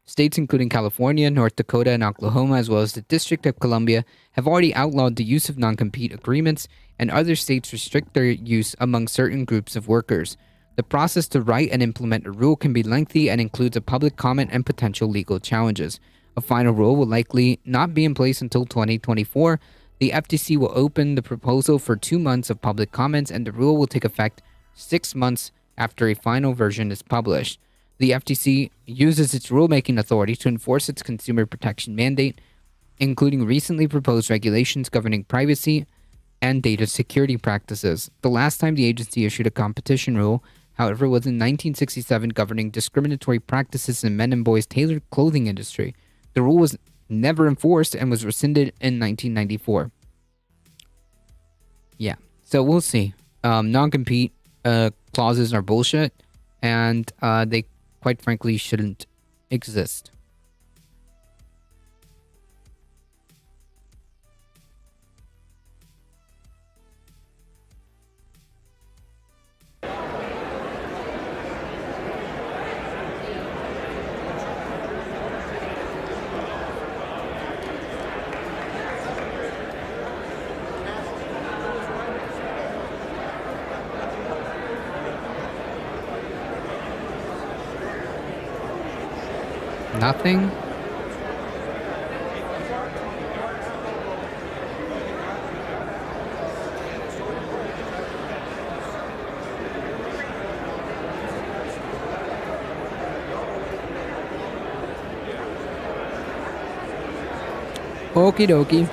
States including California, North Dakota, and Oklahoma, as well as the District of Columbia, have already outlawed the use of non-compete agreements, and other states restrict their use among certain groups of workers. The process to write and implement a rule can be lengthy and includes a public comment and potential legal challenges. A final rule will likely not be in place until 2024. The FTC will open the proposal for 2 months of public comments, and the rule will take effect 6 months after a final version is published. The FTC uses its rulemaking authority to enforce its consumer protection mandate, including recently proposed regulations governing privacy and data security practices. The last time the agency issued a competition rule, however, was in 1967 governing discriminatory practices in men and boys' tailored clothing industry. The rule was never enforced and was rescinded in 1994. Yeah, so we'll see. Non-compete clauses are bullshit, and they quite frankly shouldn't exist. Nothing? Okie dokie.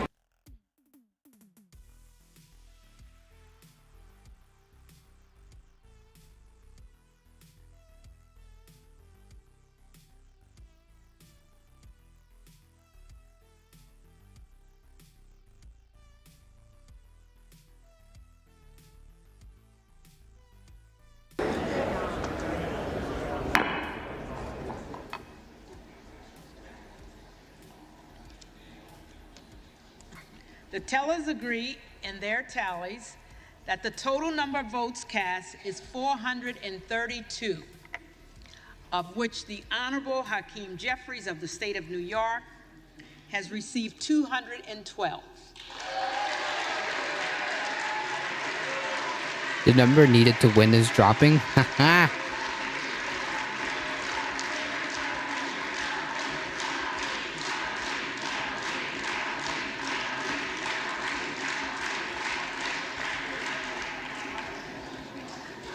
The tellers agree in their tallies that the total number of votes cast is 432, of which the Honorable Hakeem Jeffries of the state of New York has received 212. The number needed to win is dropping. Haha.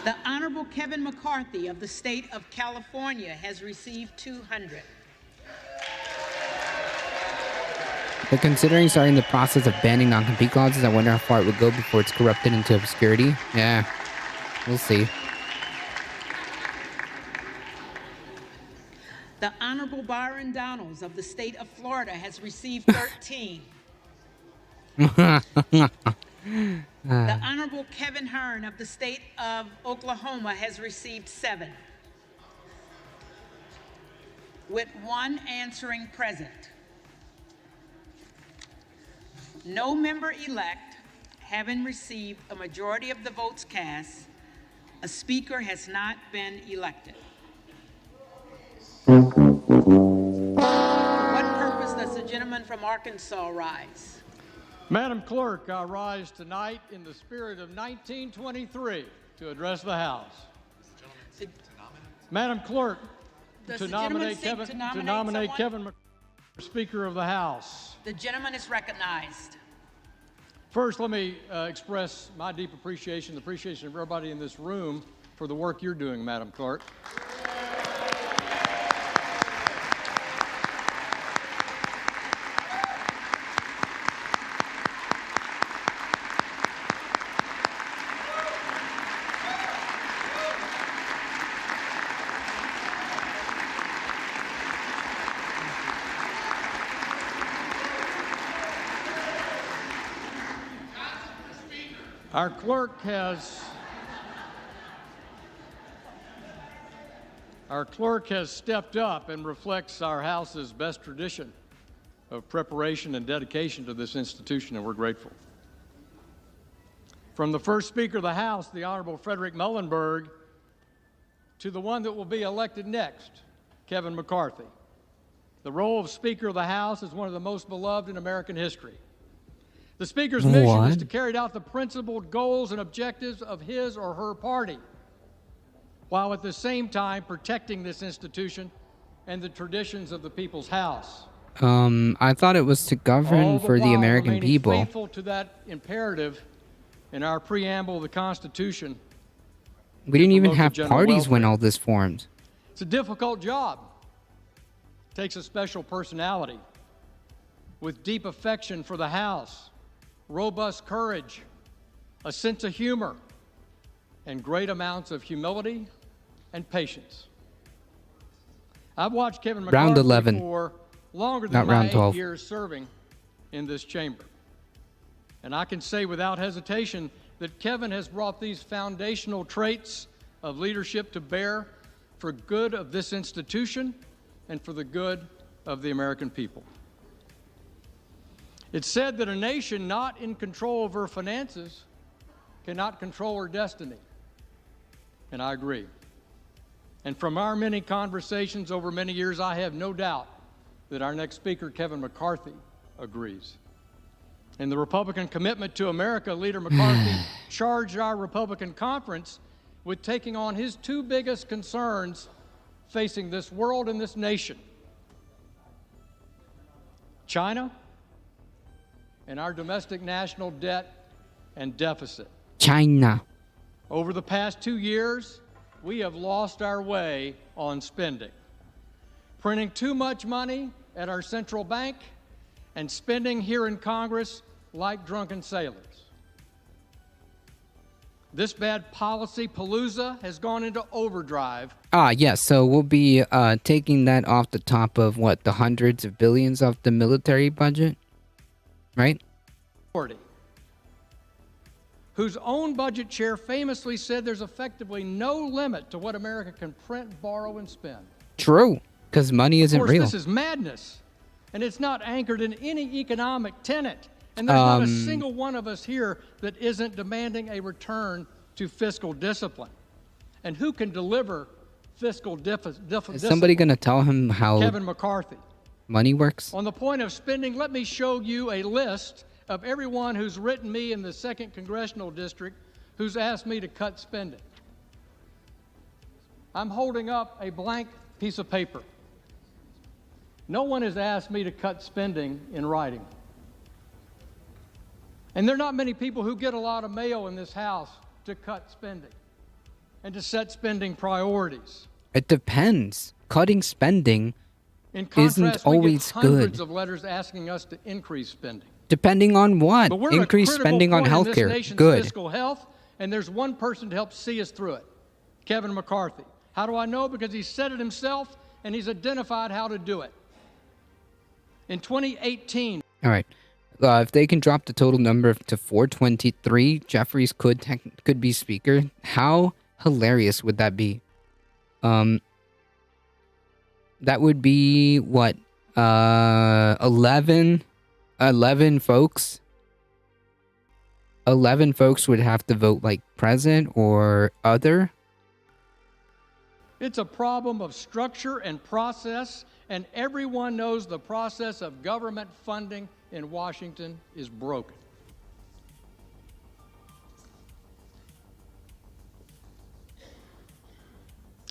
The Honorable Kevin McCarthy of the state of California has received 200. But considering starting the process of banning non-compete clauses, I wonder how far it would go before it's corrupted into obscurity. Yeah, we'll see. The Honorable Byron Donalds of the state of Florida has received 13. The Honorable Kevin Hearn of the state of Oklahoma has received 7, with 1 answering present. No member-elect having received a majority of the votes cast, a speaker has not been elected. For what purpose does the gentleman from Arkansas rise? Madam Clerk, I rise tonight in the spirit of 1923 to address the House. Madam Clerk, Does to the gentleman nominate seek Kevin, to nominate Kevin someone? McCarthy, Speaker of the House. The gentleman is recognized. First, let me express my deep appreciation, the appreciation of everybody in this room for the work you're doing, Madam Clerk. Our clerk has stepped up and reflects our House's best tradition of preparation and dedication to this institution, and we're grateful. From the first Speaker of the House, the Honorable Frederick Muhlenberg, to the one that will be elected next, Kevin McCarthy. The role of Speaker of the House is one of the most beloved in American history. The Speaker's mission is to carry out the principled goals and objectives of his or her party, while at the same time protecting this institution and the traditions of the People's House. I thought it was to govern for the American remaining people. faithful to that imperative in our preamble of the Constitution. We didn't even promote the have general parties when welfare. all this formed. It's a difficult job. It takes a special personality with deep affection for the House, robust courage, a sense of humor, and great amounts of humility and patience. I've watched Kevin Round McCarthy 11. for longer Not than my round 8 12. years serving in this chamber. And I can say without hesitation that Kevin has brought these foundational traits of leadership to bear for good of this institution and for the good of the American people. It's said that a nation not in control of her finances cannot control her destiny. And I agree. And from our many conversations over many years, I have no doubt that our next speaker, Kevin McCarthy, agrees. In the Republican Commitment to America, Leader McCarthy charged our Republican conference with taking on his 2 biggest concerns facing this world and this nation: China and our domestic national debt and deficit. China. Over the past 2 years, we have lost our way on spending, printing too much money at our central bank and spending here in Congress like drunken sailors. This bad policy palooza has gone into overdrive. Yes, so we'll be taking that off the top of, what, the hundreds of billions of the military budget? Right? Whose own budget chair famously said there's effectively no limit to what America can print, borrow, and spend. True, because money isn't Of course, real. this is madness, and it's not anchored in any economic tenet. And there's not a single one of us here that isn't demanding a return to fiscal discipline. And who can deliver fiscal discipline? Is somebody going to tell him how Kevin McCarthy. money works? On the point of spending, let me show you a list of everyone who's written me in the 2nd Congressional District who's asked me to cut spending. I'm holding up a blank piece of paper. No one has asked me to cut spending in writing. And there are not many people who get a lot of mail in this House to cut spending and to set spending priorities. It depends. Cutting spending In isn't contrast, we always get hundreds good. of letters asking us to increase spending. Depending on what? But we're Increase at a critical spending on point in healthcare. this nation's Good. fiscal health, and there's one person to help see us through it, Kevin McCarthy. How do I know? Because he said it himself, and he's identified how to do it. In 2018, All right. If they can drop the total number to 423, Jeffries could be speaker. How hilarious would that be? That would be what? 11 folks. 11 folks would have to vote like present or other. it's a problem of structure and process, and everyone knows the process of government funding in Washington is broken.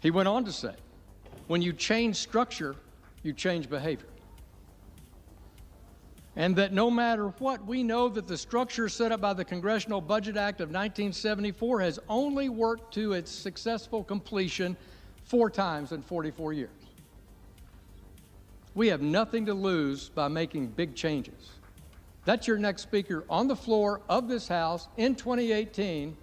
He went on to say, when you change structure, you change behavior. And that no matter what, we know that the structure set up by the Congressional Budget Act of 1974 has only worked to its successful completion 4 times in 44 years. We have nothing to lose by making big changes. That's your next speaker on the floor of this House in 2018.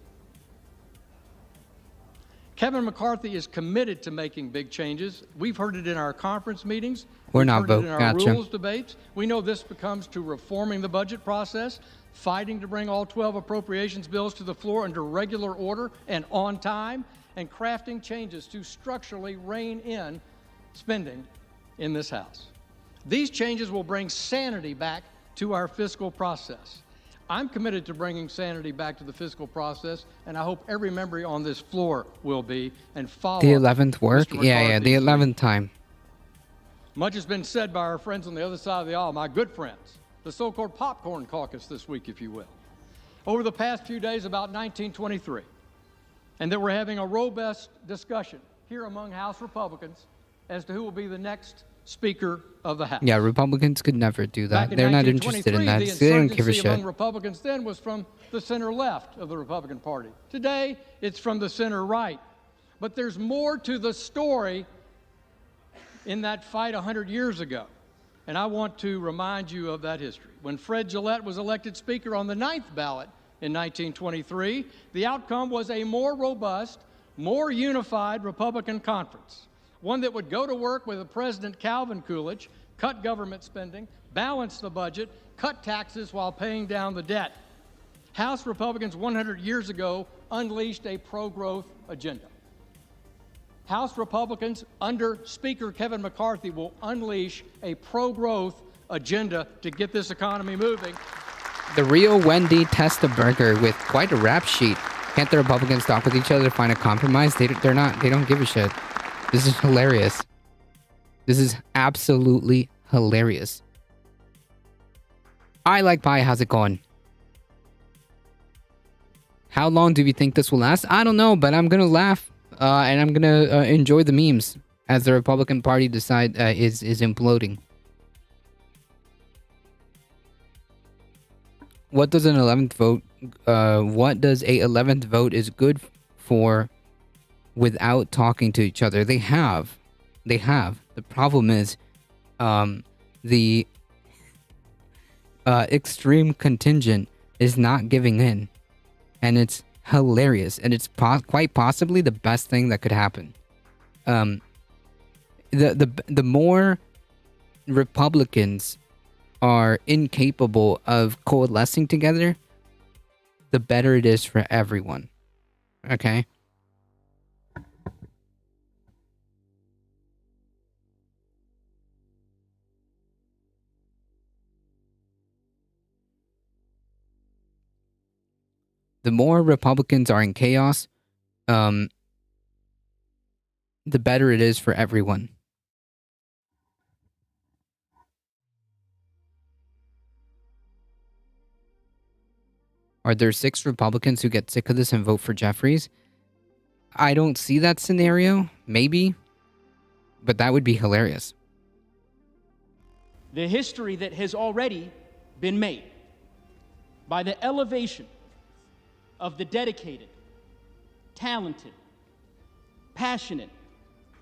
Kevin McCarthy is committed to making big changes. We've heard it in our conference meetings. We're We've not heard voting. it in our Gotcha. rules debates. We know this becomes to reforming the budget process, fighting to bring all 12 appropriations bills to the floor under regular order and on time, and crafting changes to structurally rein in spending in this House. These changes will bring sanity back to our fiscal process. I'm committed to bringing sanity back to the fiscal process, and I hope every member on this floor will be and follow The 11th work? Mr. Yeah, the McCarthy's 11th time. Much has been said by our friends on the other side of the aisle, my good friends, the so-called popcorn caucus this week, if you will, over the past few days about 1923, and that we're having a robust discussion here among House Republicans as to who will be the next Speaker of the House. Yeah, Republicans could never do that. Back in They're not interested in that. 1923, They don't the give a insurgency shit. among Republicans then was from the center left of the Republican Party. Today, it's from the center right. But there's more to the story in that fight 100 years ago. And I want to remind you of that history. When Fred Gillette was elected Speaker on the 9th ballot in 1923, the outcome was a more robust, more unified Republican conference. One that would go to work with President Calvin Coolidge, cut government spending, balance the budget, cut taxes while paying down the debt. House Republicans 100 years ago unleashed a pro-growth agenda. House Republicans under Speaker Kevin McCarthy will unleash a pro-growth agenda to get this economy moving. The real Wendy Testaberger with quite a rap sheet. Can't the Republicans talk with each other to find a compromise? They don't give a shit. This is hilarious. This is absolutely hilarious. I like pie. How's it going? How long do we think this will last? I don't know, but I'm gonna laugh and I'm gonna enjoy the memes as the Republican Party is imploding. What does an 11th vote? What does a 11th vote is good for? Without talking to each other. They have. The problem is the extreme contingent is not giving in, and it's hilarious, and it's quite possibly the best thing that could happen. The more Republicans are incapable of coalescing together, the better it is for everyone. Okay? The more Republicans are in chaos, the better it is for everyone. Are there 6 Republicans who get sick of this and vote for Jeffries? I don't see that scenario. Maybe. But that would be hilarious. The history that has already been made by the elevation of the dedicated, talented, passionate,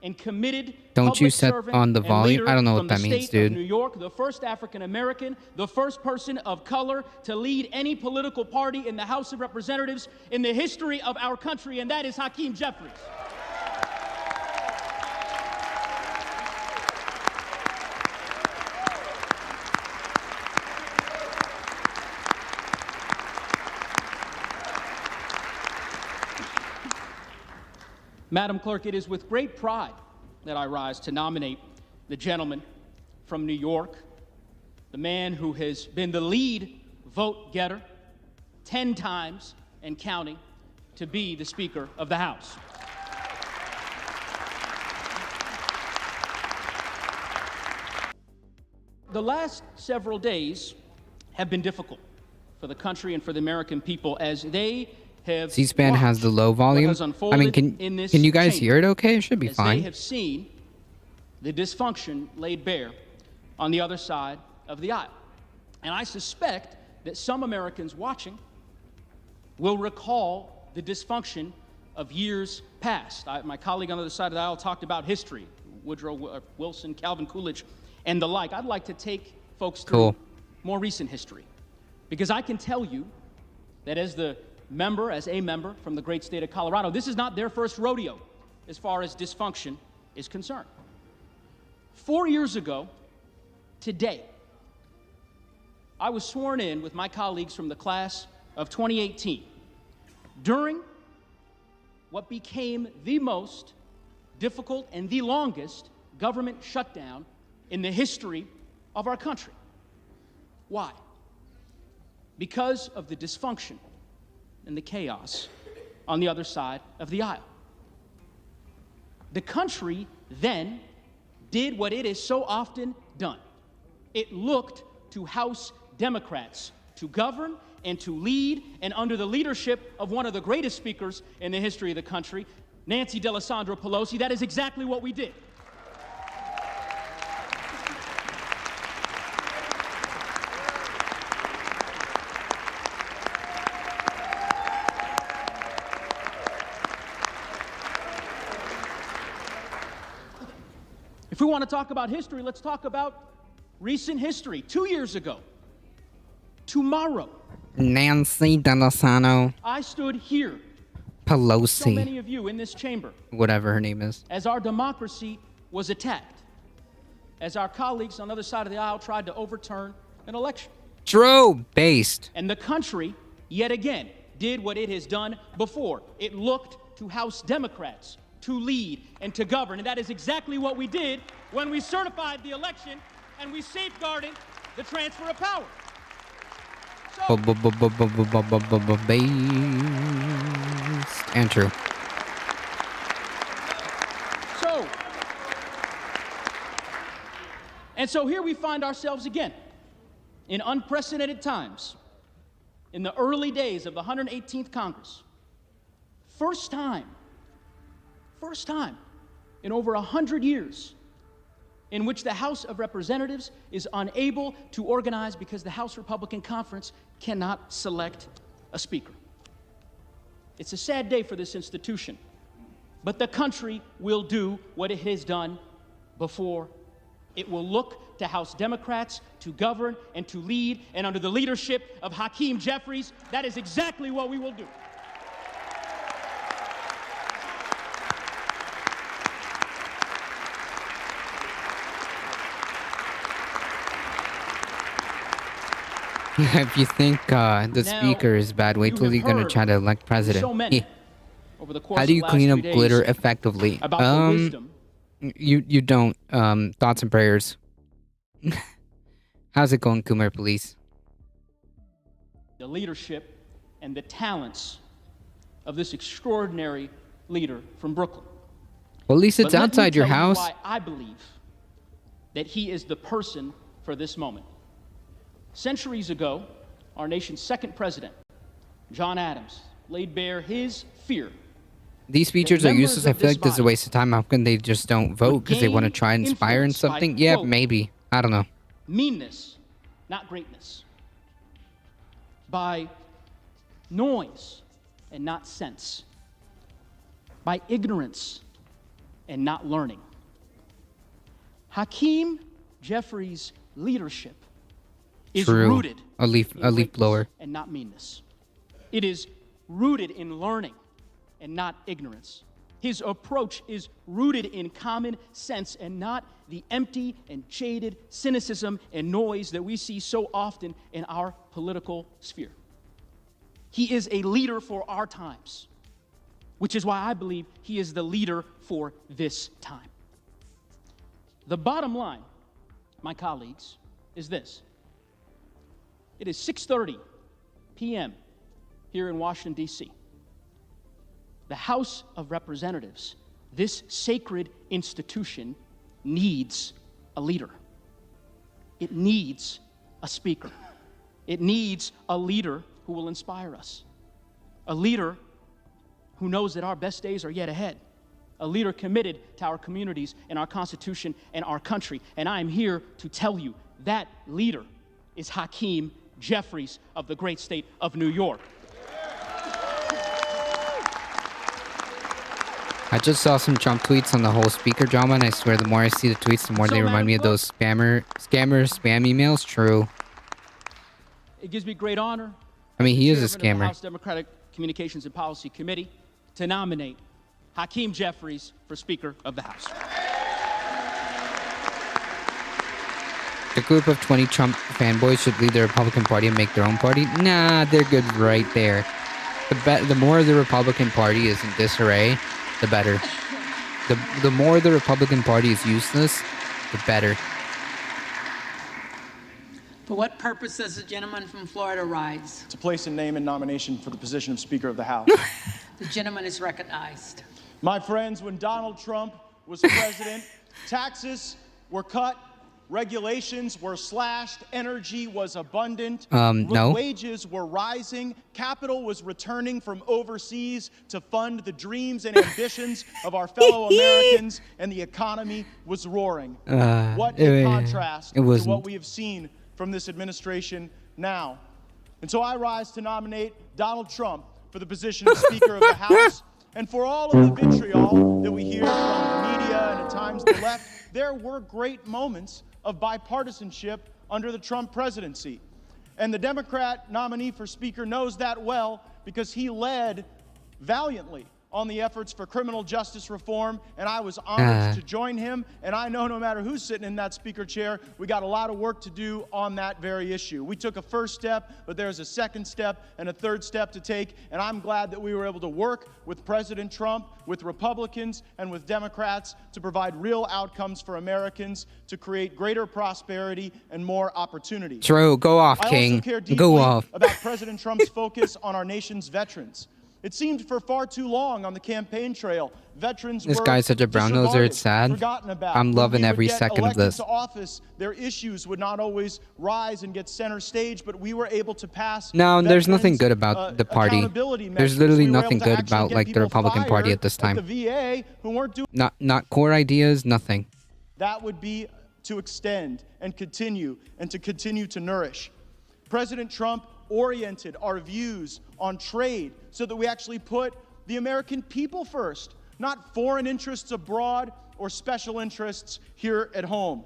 and committed Don't you public set servant on the and volume? leader I don't know from what that the means, state of dude. New York, the first African American, the first person of color to lead any political party in the House of Representatives in the history of our country, and that is Hakeem Jeffries. Madam Clerk, it is with great pride that I rise to nominate the gentleman from New York, the man who has been the lead vote getter 10 times and counting, to be the Speaker of the House. The last several days have been difficult for the country and for the American people as they have C-SPAN has the low volume. I mean, can you guys hear it okay? It should be as fine. they have seen the dysfunction laid bare on the other side of the aisle. And I suspect that some Americans watching will recall the dysfunction of years past. My colleague on the other side of the aisle talked about history, Woodrow Wilson, Calvin Coolidge, and the like. I'd like to take folks through more recent history, because I can tell you that as a member from the great state of Colorado, this is not their first rodeo as far as dysfunction is concerned. 4 years ago, today, I was sworn in with my colleagues from the class of 2018 during what became the most difficult and the longest government shutdown in the history of our country. Why? Because of the dysfunction and the chaos on the other side of the aisle. The country then did what it has so often done. It looked to House Democrats to govern and to lead, and under the leadership of one of the greatest speakers in the history of the country, Nancy D'Alessandro Pelosi, that is exactly what we did. If we want to talk about history, let's talk about recent history. 2 years ago, tomorrow, Nancy D'Alessandro I stood here, Pelosi, so many of you in this chamber, whatever her name is, as our democracy was attacked, as our colleagues on the other side of the aisle tried to overturn an election. True, based. And the country, yet again, did what it has done before. It looked to House Democrats to lead and to govern. And that is exactly what we did when we certified the election and we safeguarded the transfer of power. So, Based and true. So here we find ourselves again in unprecedented times in the early days of the 118th Congress. First time in over 100 years in which the House of Representatives is unable to organize because the House Republican Conference cannot select a speaker. It's a sad day for this institution, but the country will do what it has done before. It will look to House Democrats to govern and to lead, and under the leadership of Hakeem Jeffries, that is exactly what we will do. If you think the speaker is bad, wait till you're gonna try to elect president. So many, over the course How do you of the clean last up 3 glitter days effectively? about the wisdom. You don't. Thoughts and prayers. How's it going, Kumar Police? The leadership and the talents of this extraordinary leader from Brooklyn. Well, at least it's But let me outside your tell you house. why I believe that he is the person for this moment. Centuries ago, our nation's second president, John Adams, laid bare his fear. These speeches are members useless. I of feel this like this is a body waste of time. How come they just don't vote? Because they want to gain try and inspire in influence by, something? Yeah, quote, maybe. I don't know. Meanness, not greatness. By noise and not sense. By ignorance and not learning. Hakeem Jeffries' leadership is True. rooted A leaf greatness blower. and not meanness. It is rooted in learning and not ignorance. His approach is rooted in common sense and not the empty and jaded cynicism and noise that we see so often in our political sphere. He is a leader for our times, which is why I believe he is the leader for this time. The bottom line, my colleagues, is this. It is 6:30 p.m. here in Washington, D.C. The House of Representatives, this sacred institution, needs a leader. It needs a speaker. It needs a leader who will inspire us. A leader who knows that our best days are yet ahead. A leader committed to our communities and our Constitution and our country. And I am here to tell you that leader is Hakeem Jeffries of the great state of New York. I just saw some Trump tweets on the whole speaker drama, and I swear the more I see the tweets, the more they remind me of those spam emails. True. It gives me great honor. I mean, he is a Chairman of the scammer. House Democratic Communications and Policy Committee to nominate Hakeem Jeffries for Speaker of the House. A group of 20 Trump fanboys should leave the Republican Party and make their own party? Nah, they're good right there. The more the Republican Party is in disarray, the better. The more the Republican Party is useless, the better. For what purpose does the gentleman from Florida rise? To place a name in nomination for the position of Speaker of the House. The gentleman is recognized. My friends, when Donald Trump was president, taxes were cut, regulations were slashed, energy was abundant, no. wages were rising, capital was returning from overseas to fund the dreams and ambitions of our fellow Americans, and the economy was roaring. What a contrast to what we have seen from this administration now. And so I rise to nominate Donald Trump for the position of Speaker of the House. And for all of the vitriol that we hear from the media and at times the left, there were great moments of bipartisanship under the Trump presidency. And the Democrat nominee for Speaker knows that well because he led valiantly on the efforts for criminal justice reform, and I was honored to join him. And I know no matter who's sitting in that speaker chair, we got a lot of work to do on that very issue. We took a first step, but there's a second step and a third step to take, and I'm glad that we were able to work with President Trump, with Republicans, and with Democrats to provide real outcomes for Americans, to create greater prosperity and more opportunity. True. Go off, King. I also care deeply Go off. about President Trump's focus on our nation's veterans. It seemed for far too long on the campaign trail, veterans This were guy's such a brown noser, it's sad. forgotten about. I'm When loving we would every get second of elected this. to office, their issues would not always rise and get center stage, but we were able to pass. No, there's nothing veterans, good about the party. accountability There's measures. literally We were nothing able to good actually about get like the people Republican Party fired at this at time. the VA who weren't doing Not core ideas, nothing. that would be to extend and to continue to nourish. President Trump oriented our views on trade so that we actually put the American people first, not foreign interests abroad or special interests here at home.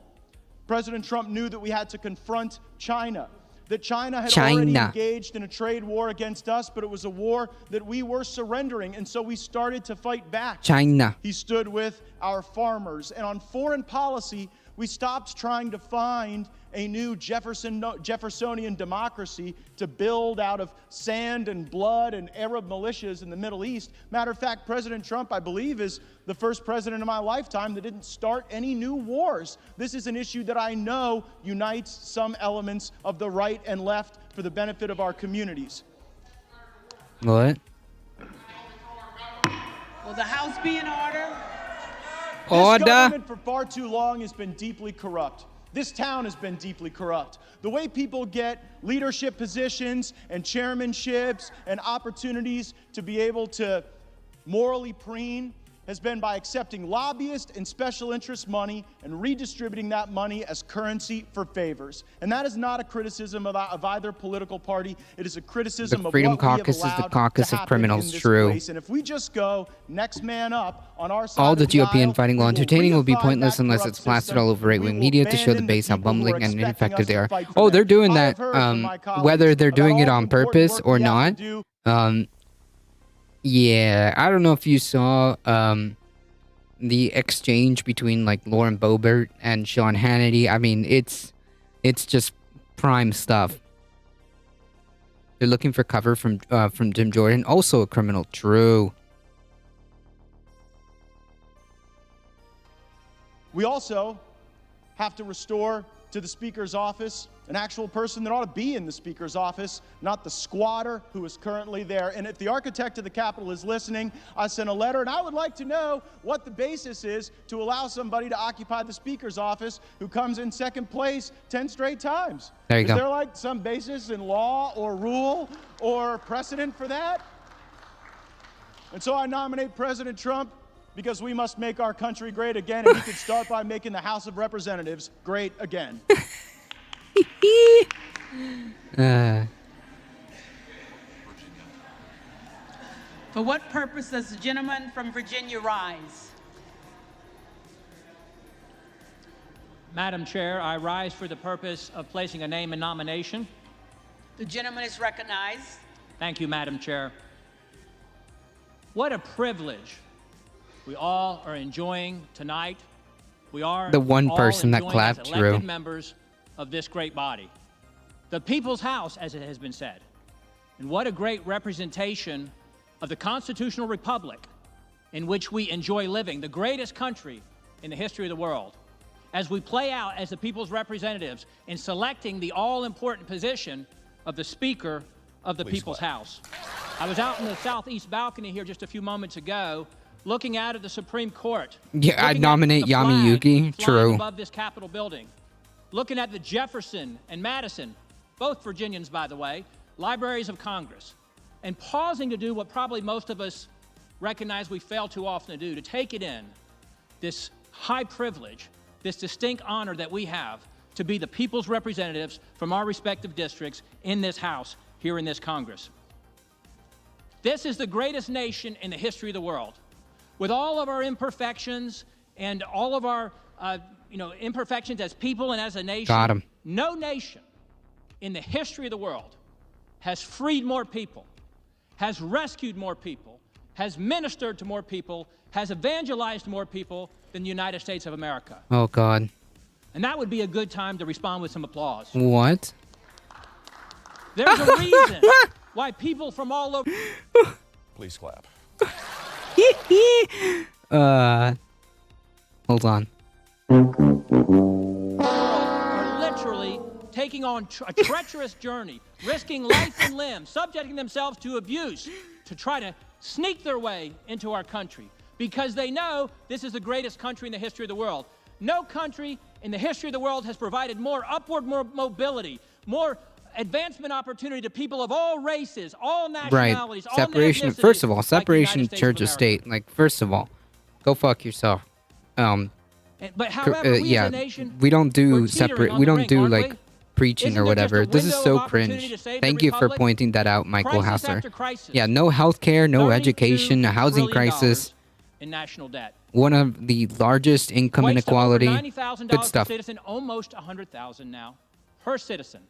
President Trump knew that we had to confront China, that China had already engaged in a trade war against us, but it was a war that we were surrendering, and so we started to fight back. China. He stood with our farmers. And on foreign policy, we stopped trying to find a new Jeffersonian democracy to build out of sand and blood and Arab militias in the Middle East. Matter of fact, President Trump, I believe, is the first president in my lifetime that didn't start any new wars. This is an issue that I know unites some elements of the right and left for the benefit of our communities. What? Will the House be in order? Order. This government for far too long has been deeply corrupt. This town has been deeply corrupt. The way people get leadership positions and chairmanships and opportunities to be able to morally preen has been by accepting lobbyist and special interest money and redistributing that money as currency for favors. And that is not a criticism of either political party. It is a criticism The of Freedom what we have Caucus is the allowed caucus to of happen criminals, in this true. place. And if we just go next man up on our side All the of the GOP aisle, infighting, while we will entertaining, will be reify pointless that unless corrupt it's plastered system. all over We right-wing will media to show the abandon base how people who are bumbling and expecting ineffective us they to are. fight for Oh, them. they're doing I that, have heard from my colleagues whether they're about doing it all on the important purpose work or we have not. to do. Yeah, I don't know if you saw the exchange between like Lauren Boebert and Sean Hannity. I mean, it's just prime stuff. They're looking for cover from Jim Jordan, also a criminal. True. We also have to restore to the Speaker's office an actual person that ought to be in the Speaker's office, not the squatter who is currently there. And if the architect of the Capitol is listening, I sent a letter, and I would like to know what the basis is to allow somebody to occupy the Speaker's office who comes in second place 10 straight times. There you is go. there like some basis in law or rule or precedent for that? And so I nominate President Trump because we must make our country great again, and he could start by making the House of Representatives great again. For what purpose does the gentleman from Virginia rise? Madam Chair, I rise for the purpose of placing a name in nomination. The gentleman is recognized. Thank you, Madam Chair. What a privilege we all are enjoying tonight. We are The one all person that enjoying clapped, as elected true. members of this great body. The People's House, as it has been said. And what a great representation of the constitutional republic in which we enjoy living, the greatest country in the history of the world. As we play out as the people's representatives in selecting the all-important position of the Speaker of the People's House. I was out in the southeast balcony here just a few moments ago, looking out at the Supreme Court. Yeah, I'd looking at nominate the Yami flag Yuki. flying True. above this Capitol building, looking at the Jefferson and Madison, both Virginians, by the way, libraries of Congress, and pausing to do what probably most of us recognize we fail too often to do, to take it in, this high privilege, this distinct honor that we have to be the people's representatives from our respective districts in this House, here in this Congress. This is the greatest nation in the history of the world. With all of our imperfections and all of our imperfections as people and as a nation, Got him. no nation in the history of the world has freed more people, has rescued more people, has ministered to more people, has evangelized more people than the United States of America. Oh, God. And that would be a good time to respond with some applause. What? There's a reason why people from all over... Please clap. Hold on. are literally taking on a treacherous journey, risking life and limb, subjecting themselves to abuse to try to sneak their way into our country because they know this is the greatest country in the history of the world. No country in the history of the world has provided more upward mobility, more advancement opportunity to people of all races, all nationalities, all Separation. ethnicities, First of all, like the separation United of States church and America. state. Like, first of all, go fuck yourself. But however, we yeah, as a nation, we don't do we're teetering separate. on We the don't brink, do aren't like we? preaching Isn't or there just whatever. a This is window so of opportunity cringe. to save the Thank you for republic? pointing that out, Michael Crisis Hasser. after crisis. Yeah, no health care, no $32 education, a housing trillion crisis, in national debt. one of the largest income Equates to inequality. over $90,000 Good per stuff. citizen, almost $100,000 now per citizen.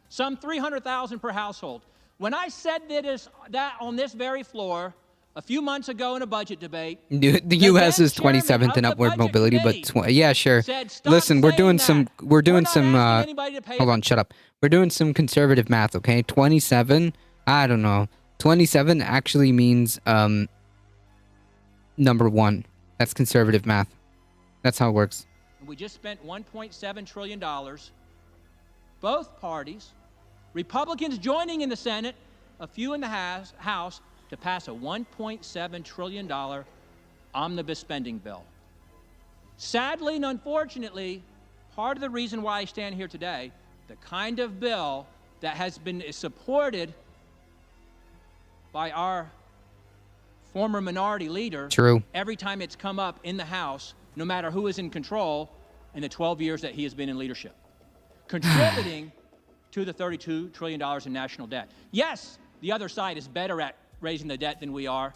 Some $300,000 per household. When I said that on this very floor a few months ago in a budget debate, The U.S. is 27th in upward mobility, but yeah, sure. Listen, we're doing some. We're doing some. Hold on, shut up. We're doing some conservative math, okay? 27. I don't know. 27 actually means number 1. That's conservative math. That's how it works. we just spent $1.7 trillion. Both parties, Republicans joining in the Senate, a few in the House, to pass a $1.7 trillion omnibus spending bill. Sadly and unfortunately, part of the reason why I stand here today, the kind of bill that has been supported by our former minority leader True. every time it's come up in the House, no matter who is in control in the 12 years that he has been in leadership, contributing to the $32 trillion in national debt. Yes, the other side is better at raising the debt than we are,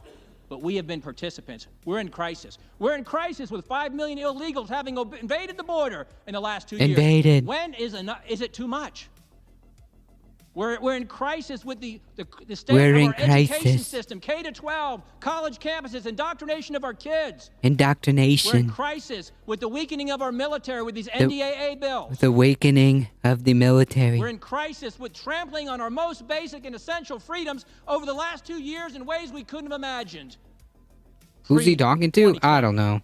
but we have been participants. We're in crisis. We're in crisis with 5 million illegals having invaded the border in the last 2 years. Invaded. When is enough? Is it too much? We're in crisis with the state We're of in our education crisis. system, K to 12, college campuses, indoctrination of our kids. We're in Indoctrination. crisis with the weakening of our military with these NDAA bills. The awakening of the military. We're in crisis with trampling on our most basic and essential freedoms over the last 2 years in ways we couldn't have imagined. Who's he talking to? I don't know.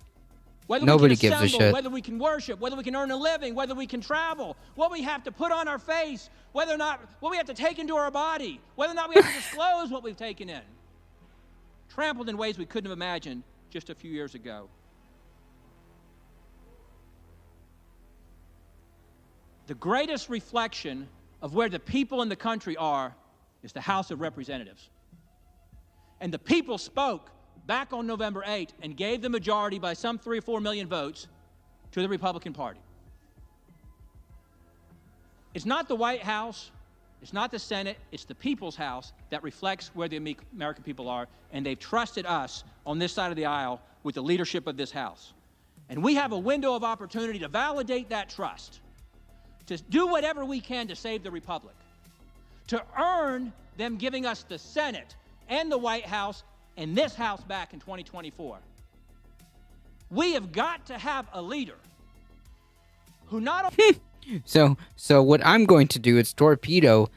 Whether Nobody we can gives a assemble, shit. whether we can worship, whether we can earn a living, whether we can travel, what we have to put on our face, whether or not what we have to take into our body, whether or not we have to disclose what we've taken in. Trampled in ways we couldn't have imagined just a few years ago. The greatest reflection of where the people in the country are is the House of Representatives. And the people spoke back on November 8th and gave the majority by some 3 or 4 million votes to the Republican Party. It's not the White House, it's not the Senate, it's the people's house that reflects where the American people are, and they've trusted us on this side of the aisle with the leadership of this House. And we have a window of opportunity to validate that trust, to do whatever we can to save the Republic, to earn them giving us the Senate and the White House and this House back in 2024. We have got to have a leader who not only... So what I'm going to do is torpedo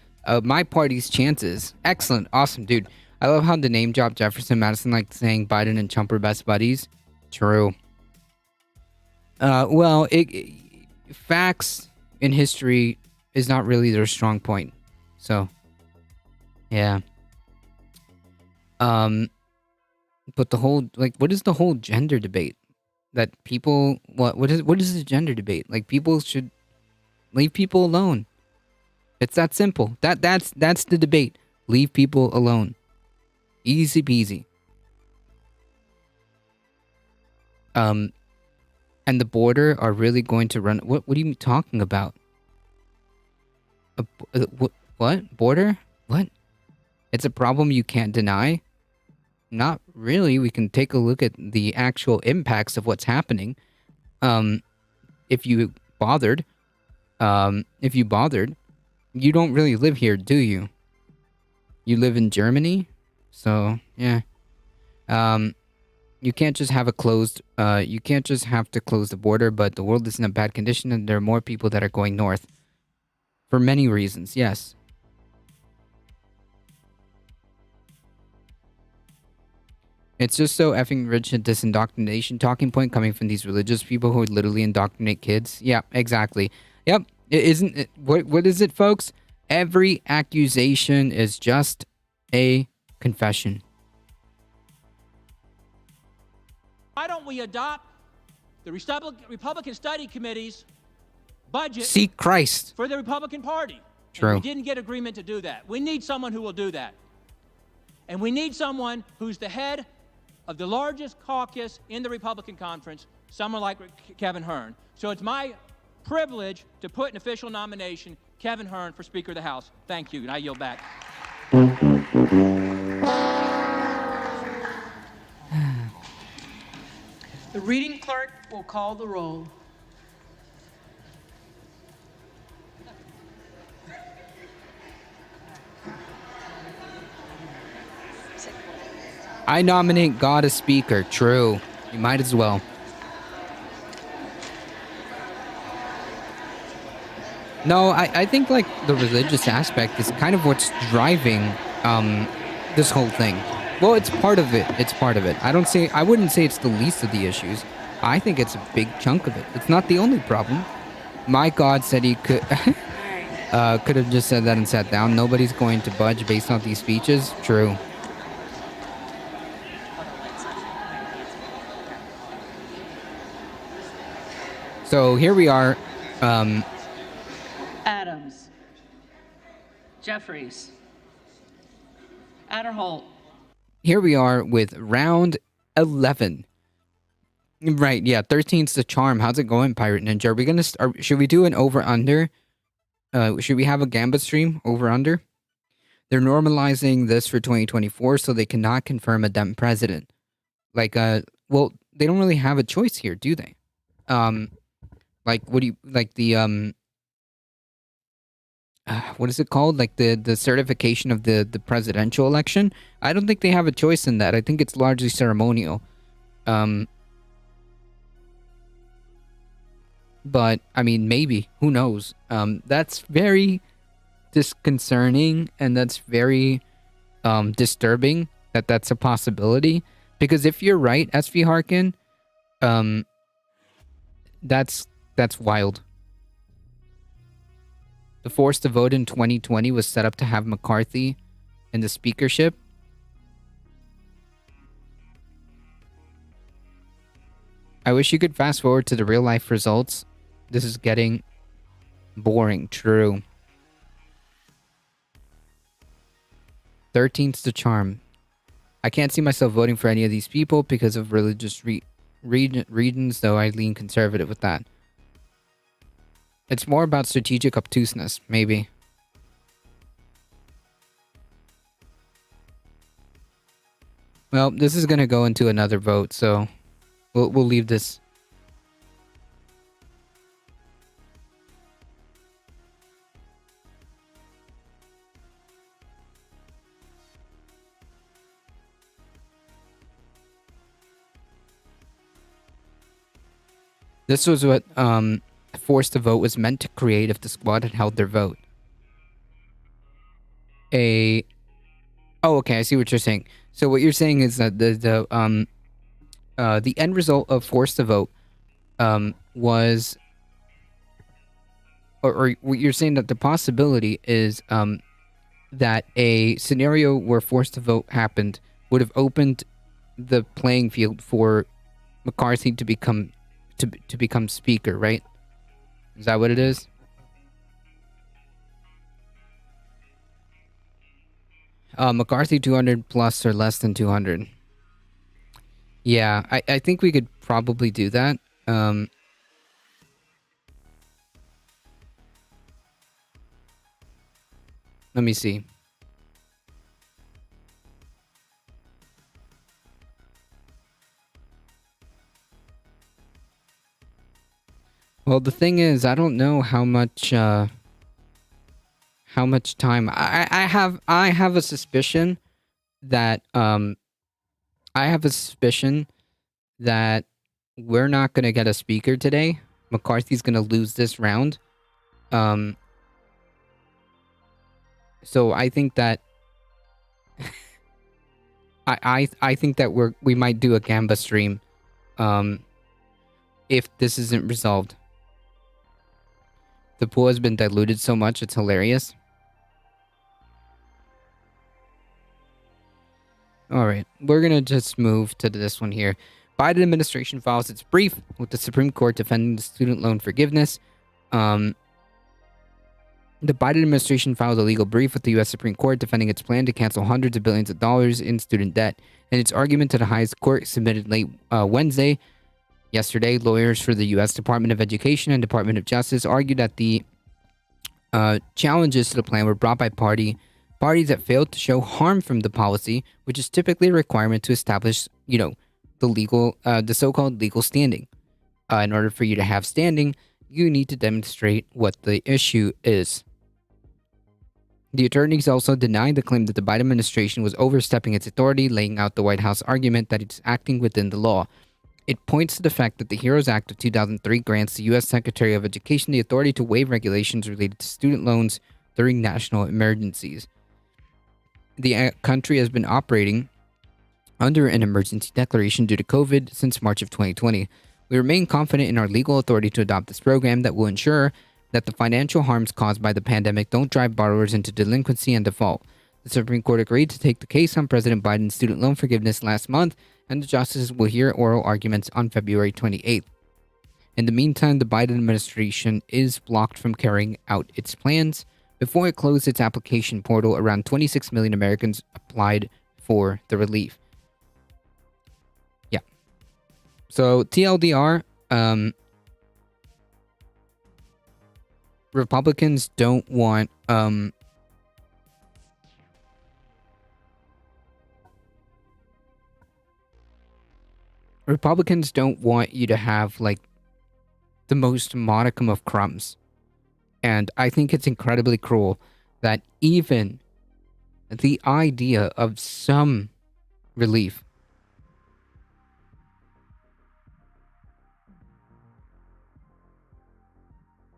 my party's chances. Excellent. Awesome, dude. I love how the name drop Jefferson Madison like saying Biden and Trump are best buddies. True. Well, facts in history is not really their strong point. So, yeah. But the whole, like, what is the whole gender debate? That people, what is the gender debate? Like, people should leave people alone. It's that simple. That's the debate. Leave people alone. Easy peasy. And the border are really going to run. What are you talking about? What border? What? It's a problem you can't deny. Not really. We can take a look at the actual impacts of what's happening. If you bothered, you don't really live here, do you? You live in Germany, so yeah. You can't just have a closed. You can't just have to close the border. But the world is in a bad condition, and there are more people that are going north. For many reasons, yes. It's just so effing rich at this indoctrination talking point coming from these religious people who would literally indoctrinate kids. Yeah, exactly. Yep. Isn't it? What is it, folks? Every accusation is just a confession. Why don't we adopt the Republican Study Committee's budget Seek Christ. for the Republican Party? True. And we didn't get agreement to do that. We need someone who will do that. And we need someone who's the head of the largest caucus in the Republican Conference, someone like Kevin Hern. So it's my privilege to put an official nomination, Kevin Hern, for Speaker of the House. Thank you, and I yield back. The reading clerk will call the roll. I nominate God as Speaker. True. You might as well. No, I think like the religious aspect is kind of what's driving this whole thing. Well, it's part of it. It's part of it. I wouldn't say it's the least of the issues. I think it's a big chunk of it. It's not the only problem. My God said he could could have just said that and sat down. Nobody's going to budge based on these speeches. True. So here we are. Adams. Jeffries. Adderholt. here we are with round 11. Right, yeah, 13's the charm. How's it going, Pirate Ninja? Are we gonna should we do an over-under? Should we have a Gambit stream over-under? They're normalizing this for 2024, so they cannot confirm a Dem president. Like, well, they don't really have a choice here, do they? Like, what do you, like the, what is it called? Like the certification of the presidential election? I don't think they have a choice in that. I think it's largely ceremonial. But, I mean, maybe. Who knows? That's very disconcerting, and that's very disturbing that that's a possibility. Because if you're right, SV Harkin, that's wild. The force to vote in 2020 was set up to have McCarthy in the speakership. I wish you could fast forward to the real life results. This is getting boring. True. 13's the charm. I can't see myself voting for any of these people because of religious reasons, though I lean conservative with that. It's more about strategic obtuseness, maybe. Well, this is gonna go into another vote, so we'll leave this. This was what force to vote was meant to create if the squad had held their vote. Oh, okay, I see what you're saying. So what you're saying is that the end result of force to vote was, or what you're saying, that the possibility is that a scenario where force to vote happened would have opened the playing field for McCarthy to become speaker, right? Is that what it is? McCarthy 200 plus or less than 200. Yeah, I think we could probably do that. Let me see. Well, the thing is, I don't know how much time. I have a suspicion that we're not gonna get a speaker today. McCarthy's gonna lose this round. So I think that I think that we might do a Gamba stream if this isn't resolved. The pool has been diluted so much, it's hilarious. Alright, we're gonna just move to this one here. Biden administration files its brief with the Supreme Court defending the student loan forgiveness. The Biden administration filed a legal brief with the U.S. Supreme Court defending its plan to cancel hundreds of billions of dollars in student debt. In its argument to the highest court submitted late yesterday, lawyers for the U.S. Department of Education and Department of Justice argued that the challenges to the plan were brought by parties that failed to show harm from the policy, which is typically a requirement to establish, the so-called legal standing. In order for you to have standing, you need to demonstrate what the issue is. The attorneys also denied the claim that the Biden administration was overstepping its authority, laying out the White House argument that it's acting within the law. It points to the fact that the HEROES Act of 2003 grants the U.S. Secretary of Education the authority to waive regulations related to student loans during national emergencies. The country has been operating under an emergency declaration due to COVID since March of 2020. We remain confident in our legal authority to adopt this program that will ensure that the financial harms caused by the pandemic don't drive borrowers into delinquency and default. The Supreme Court agreed to take the case on President Biden's student loan forgiveness last month, and the justices will hear oral arguments on February 28th. In the meantime, the Biden administration is blocked from carrying out its plans. Before it closed its application portal, around 26 million Americans applied for the relief. Yeah. So TLDR, Republicans don't want Republicans don't want you to have like the most modicum of crumbs. And I think it's incredibly cruel that even the idea of some relief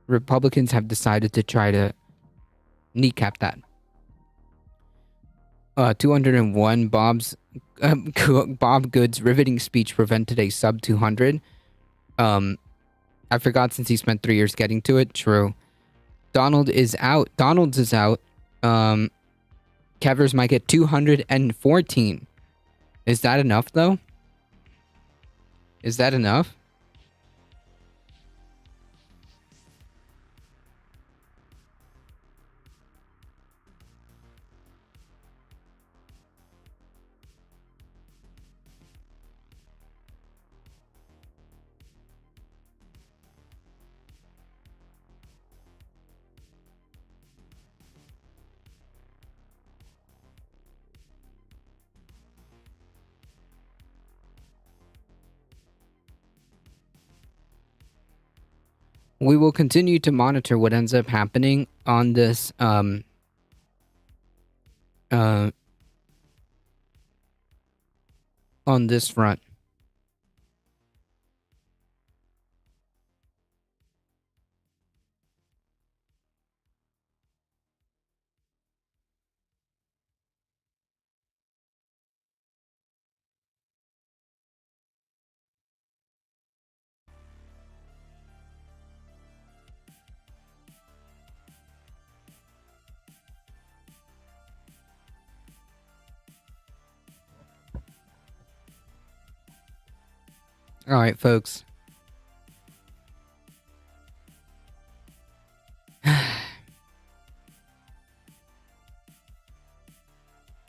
Republicans have decided to try to kneecap that. 201, Bob Good's riveting speech prevented a sub 200. I forgot since he spent 3 years getting to it. True. Donald's is out. Kevers might get 214. Is that enough, though? Is that enough? We will continue to monitor what ends up happening on this on this front. All right, folks. I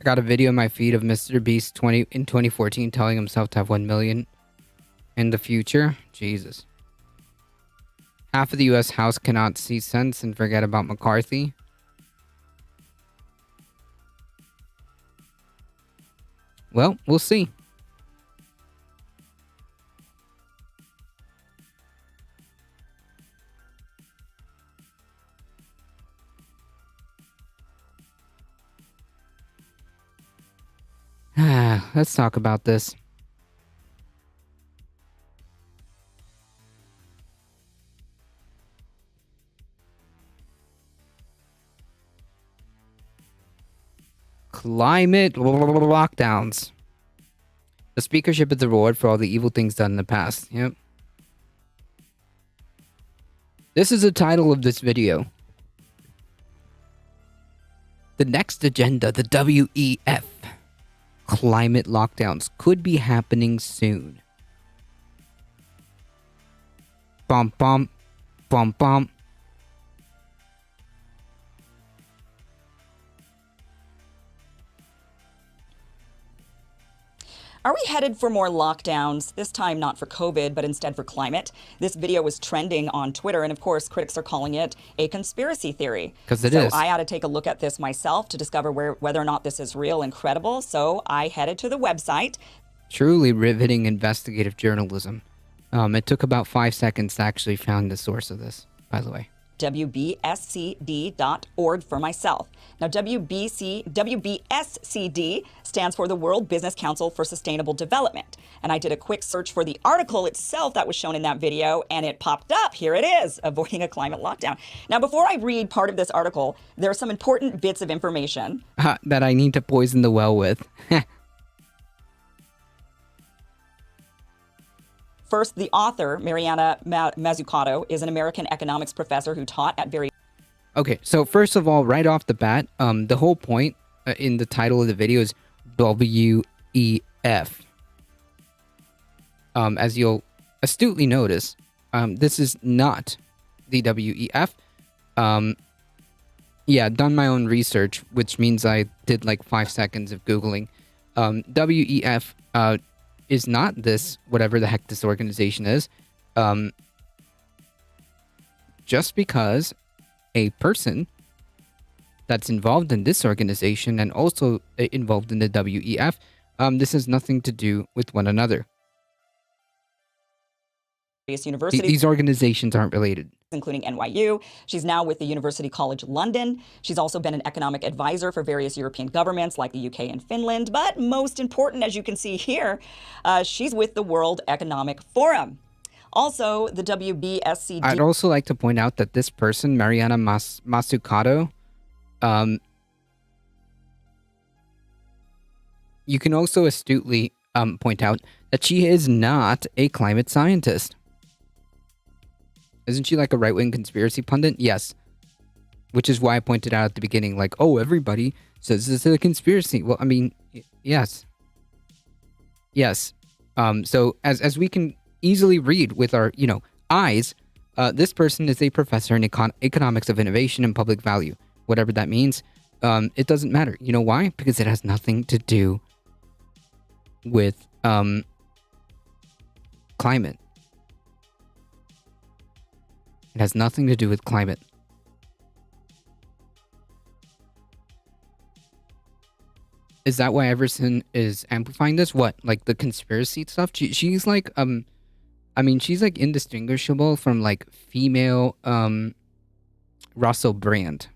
got a video in my feed of Mr. Beast in 2014 telling himself to have 1 million in the future. Jesus. Half of the U.S. House cannot see sense and forget about McCarthy. Well, we'll see. Let's talk about this. Climate lockdowns. The speakership is the reward for all the evil things done in the past. Yep. This is the title of this video. The next agenda, the WEF. Climate lockdowns could be happening soon. Bum bum. Bum bum. Are we headed for more lockdowns? This time not for COVID, but instead for climate. This video was trending on Twitter, and of course, critics are calling it a conspiracy theory. Because it is. So I had to take a look at this myself to discover whether or not this is real and credible. So I headed to the website. Truly riveting investigative journalism. It took about 5 seconds to actually find the source of this, by the way. WBSCD.org for myself. Now, WBSCD stands for the World Business Council for Sustainable Development. And I did a quick search for the article itself that was shown in that video, and it popped up. Here it is, avoiding a climate lockdown. Now, before I read part of this article, there are some important bits of information that I need to poison the well with. First, the author, Mariana Mazzucato, is an American economics professor who taught at various... Okay, so first of all, right off the bat, the whole point in the title of the video is WEF. As you'll astutely notice, this is not the WEF. Yeah, done my own research, which means I did like 5 seconds of Googling. WEF is not this, whatever the heck this organization is. Just because a person that's involved in this organization and also involved in the WEF, this has nothing to do with one another. Universities. These organizations aren't related. Including NYU. She's now with the University College London. She's also been an economic advisor for various European governments like the UK and Finland. But most important, as you can see here, she's with the World Economic Forum. Also, the WBSCD. I'd also like to point out that this person, Mariana Mazzucato, you can also astutely point out that she is not a climate scientist. Isn't she like a right-wing conspiracy pundit? Yes. Which is why I pointed out at the beginning, like, oh, everybody says this is a conspiracy. Well, I mean, yes. Yes. So as we can easily read with our, eyes, this person is a professor in economics of innovation and public value. Whatever that means, it doesn't matter. You know why? Because it has nothing to do with climate. It has nothing to do with climate. Is that why Everson is amplifying this? What, like the conspiracy stuff? She's like, I mean, she's like indistinguishable from like female, Russell Brand.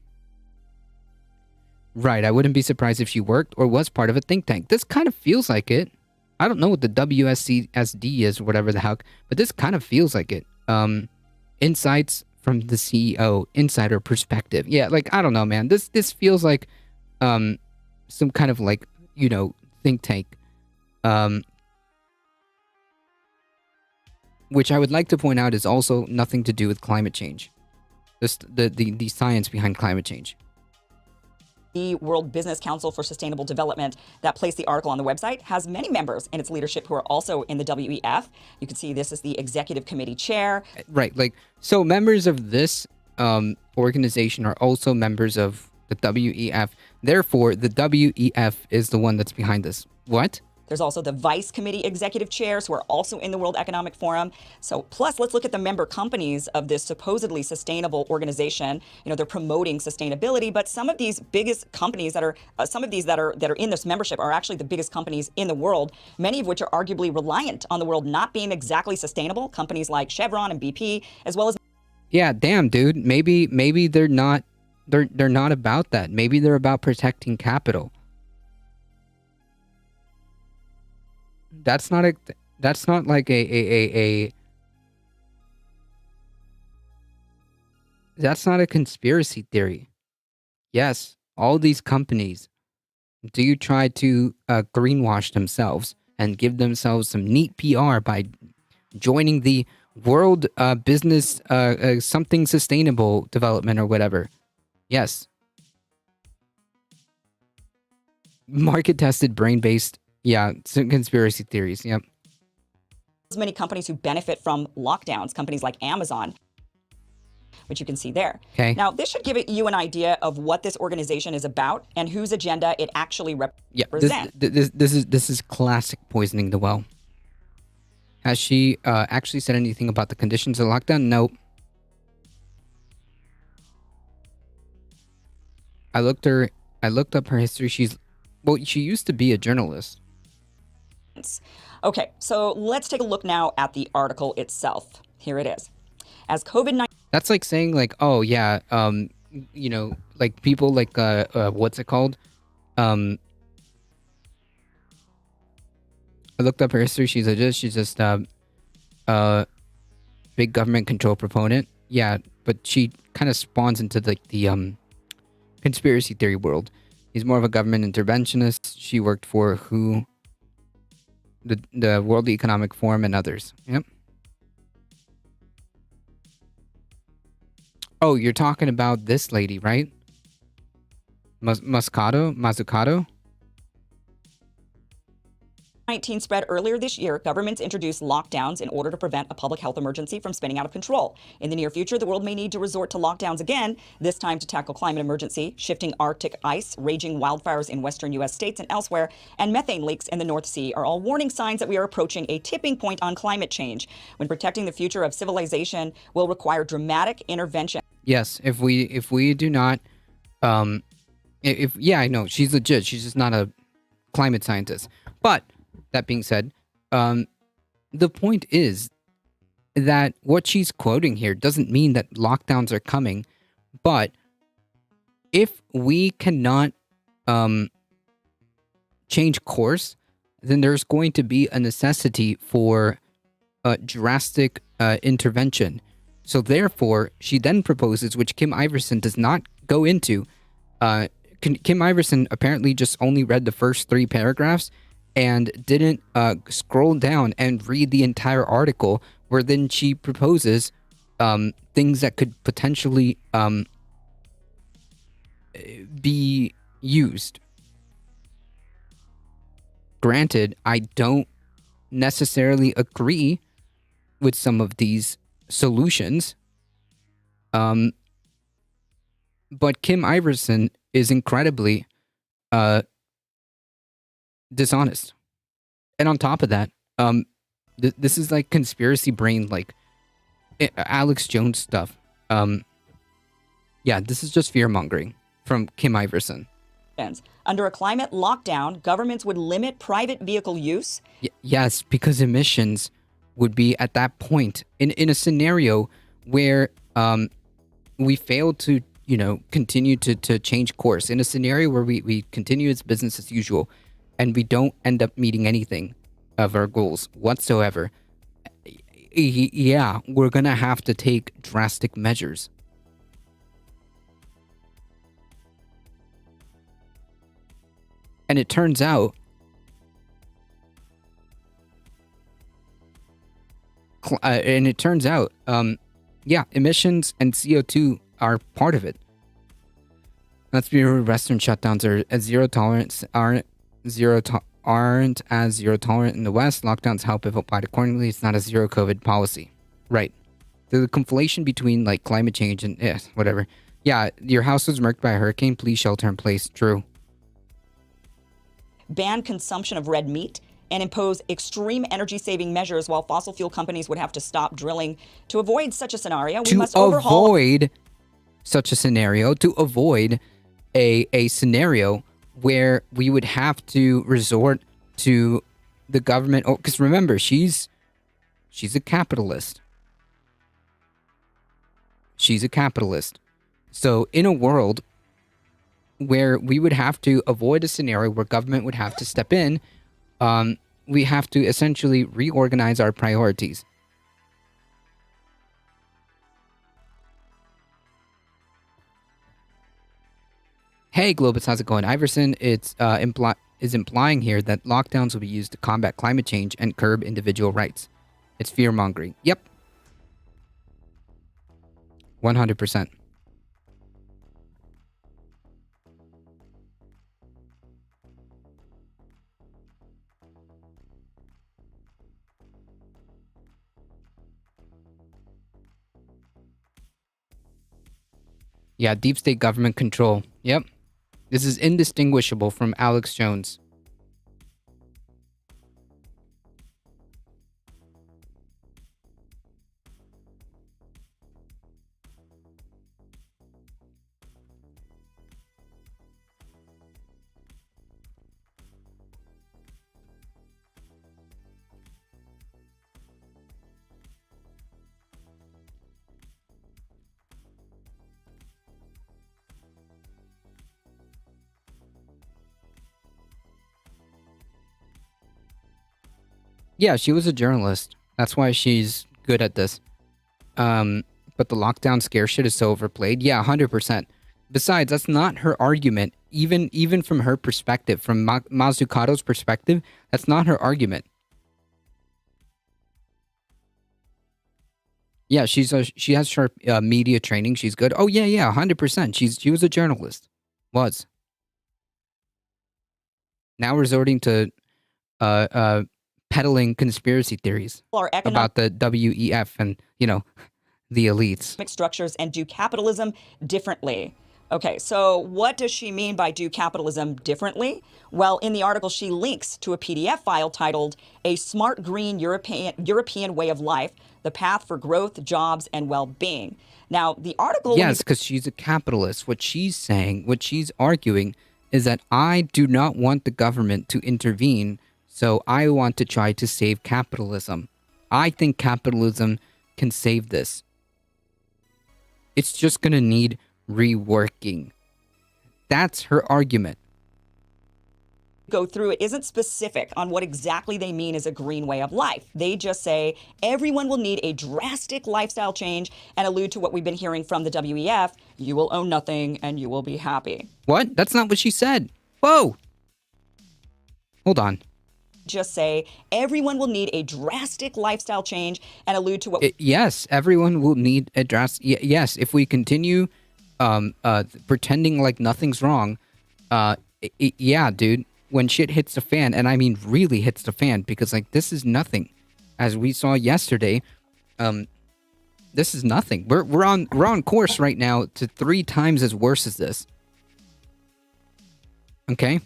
Right, I wouldn't be surprised if she worked or was part of a think tank. This kind of feels like it. I don't know what the WSCSD is or whatever the heck, but this kind of feels like it. Insights from the CEO, insider perspective. Yeah, like, I don't know, man. This feels like some kind of like, think tank. Which I would like to point out is also nothing to do with climate change. The science behind climate change. The World Business Council for Sustainable Development that placed the article on the website has many members in its leadership who are also in the WEF. You can see this is the executive committee chair. Right, like, so members of this organization are also members of the WEF. Therefore, the WEF is the one that's behind this. What? There's also the vice committee executive chairs who are also in the World Economic Forum. So plus, let's look at the member companies of this supposedly sustainable organization. They're promoting sustainability, but some of these biggest companies that are, some of these that are in this membership are actually the biggest companies in the world, many of which are arguably reliant on the world not being exactly sustainable. Companies like Chevron and BP, as well as. Yeah, damn, dude. Maybe they're not about that. Maybe they're about protecting capital. That's not like that's not a conspiracy theory. Yes, all these companies do try to greenwash themselves and give themselves some neat PR by joining the World Business something sustainable development or whatever. Yes. Market tested, brain based. Yeah, some conspiracy theories. Yep. There's many companies who benefit from lockdowns, companies like Amazon, which you can see there. Okay. Now, this should give you an idea of what this organization is about and whose agenda it actually represents. This is classic poisoning the well. Has she actually said anything about the conditions of lockdown? Nope. I looked up her history. She used to be a journalist. Okay, so let's take a look now at the article itself. Here it is. As COVID-19... That's like saying like, oh yeah, like people like, what's it called? I looked up her history. She's just big government control proponent. Yeah, but she kind of spawns into the conspiracy theory world. He's more of a government interventionist. She worked for WHO, the World Economic Forum, and others. Yep. Oh, you're talking about this lady, right? Mazzucato? COVID-19 spread earlier this year, governments introduced lockdowns in order to prevent a public health emergency from spinning out of control. In the near future, the world may need to resort to lockdowns again, this time to tackle climate emergency, shifting Arctic ice, raging wildfires in western U.S. states and elsewhere, and methane leaks in the North Sea are all warning signs that we are approaching a tipping point on climate change, when protecting the future of civilization will require dramatic intervention. Yes, if we do not, yeah, I know, she's legit. She's just not a climate scientist. But that being said, the point is that what she's quoting here doesn't mean that lockdowns are coming. But if we cannot change course, then there's going to be a necessity for a drastic intervention. So therefore, she then proposes, which Kim Iversen does not go into. Kim Iversen apparently just only read the first 3 paragraphs and didn't scroll down and read the entire article, where then she proposes things that could potentially be used. Granted, I don't necessarily agree with some of these solutions, but Kim Iversen is incredibly dishonest. And on top of that, this is like conspiracy brain, like Alex Jones stuff. Yeah, this is just fear-mongering from Kim Iversen. Under a climate lockdown, governments would limit private vehicle use. Yes, because emissions would be at that point in a scenario where we fail to, continue to change course, in a scenario where we continue as business as usual and we don't end up meeting anything of our goals whatsoever. Yeah, we're gonna have to take drastic measures. And it turns out yeah, emissions and CO2 are part of it. Let's be real, Western shutdowns are at aren't as zero tolerant in the West. Lockdowns help if applied accordingly. It's not a zero COVID policy. Right. The conflation between like climate change and whatever. Yeah, your house was murked by a hurricane. Please shelter in place. True. Ban consumption of red meat and impose extreme energy-saving measures while fossil fuel companies would have to stop drilling. To avoid such a scenario, we must overhaul... To avoid such a scenario, to avoid a scenario where we would have to resort to the government... Oh, because remember, she's a capitalist. She's a capitalist. So in a world where we would have to avoid a scenario where government would have to step in, we have to essentially reorganize our priorities. Hey, Globus, how's it going? Iversen, is implying here that lockdowns will be used to combat climate change and curb individual rights. It's fear-mongering. Yep. 100%. Yeah, deep state government control. Yep. This is indistinguishable from Alex Jones. Yeah, she was a journalist. That's why she's good at this. But the lockdown scare shit is so overplayed. Yeah, 100%. Besides, that's not her argument. Even from her perspective, from Mazzucato's perspective, that's not her argument. Yeah, she has sharp media training. She's good. Oh yeah, 100%. She was a journalist. Was. Now resorting to peddling conspiracy theories Our about the WEF and, the elites. economic structures and do capitalism differently. Okay, so what does she mean by do capitalism differently? Well, in the article, she links to a PDF file titled A Smart Green European Way of Life, The Path for Growth, Jobs, and Well-Being. Now, the article... Yes, because she's a capitalist. What she's saying, what she's arguing, is that I do not want the government to intervene, so I want to try to save capitalism. I think capitalism can save this. It's just going to need reworking. That's her argument. Go through it isn't specific on what exactly they mean as a green way of life. They just say everyone will need a drastic lifestyle change and allude to what we've been hearing from the WEF. You will own nothing and you will be happy. What? That's not what she said. Whoa. Hold on. Just say everyone will need a drastic lifestyle change and allude to what... Yes, everyone will need a drastic... Yes, if we continue pretending like nothing's wrong, yeah, dude. When shit hits the fan, and I mean really hits the fan, because like this is nothing, as we saw yesterday. This is nothing. We're on course right now to 3 times as worse as this. Okay.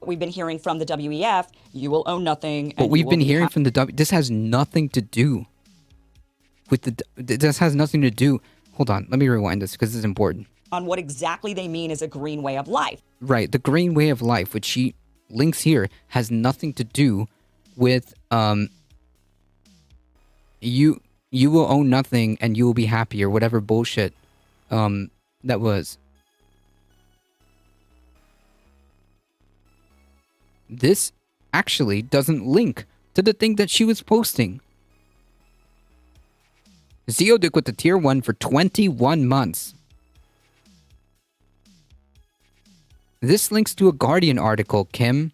We've been hearing from the WEF. You will own nothing. But we've been hearing from the this has nothing to do with the. This has nothing to do. Hold on, let me rewind this because this is important. On what exactly they mean as a green way of life. Right, the green way of life, which she links here, has nothing to do with you will own nothing and you will be happy or whatever bullshit that was. This actually doesn't link to the thing that she was posting. Zeodic with the tier 1 for 21 months. This links to a Guardian article, Kim.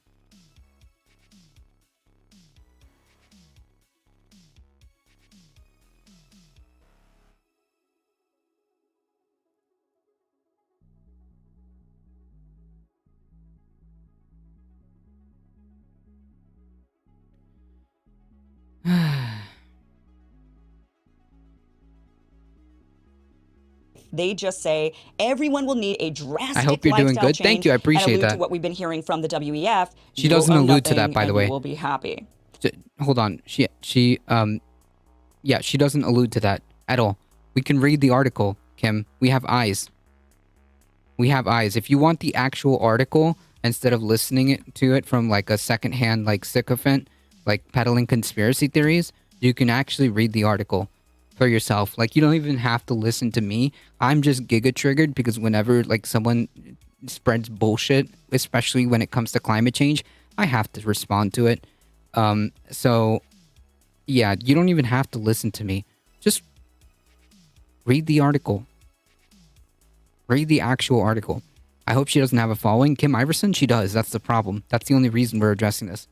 They just say everyone will need a drastic I hope you're doing good. Thank you. I appreciate that. To what we've been hearing from the WEF. She doesn't allude to that, by the way. You will be happy. Hold on. She doesn't allude to that at all. We can read the article, Kim. We have eyes. We have eyes. If you want the actual article instead of listening to it from like a secondhand like sycophant, like peddling conspiracy theories, you can actually read the article for yourself. Like, you don't even have to listen to me. I'm just giga triggered because whenever like someone spreads bullshit, especially when it comes to climate change, I have to respond to it. So yeah, you don't even have to listen to me. Just read the article. Read the actual article. I hope she doesn't have a following. Kim Iverson, she does. That's the problem. That's the only reason we're addressing this.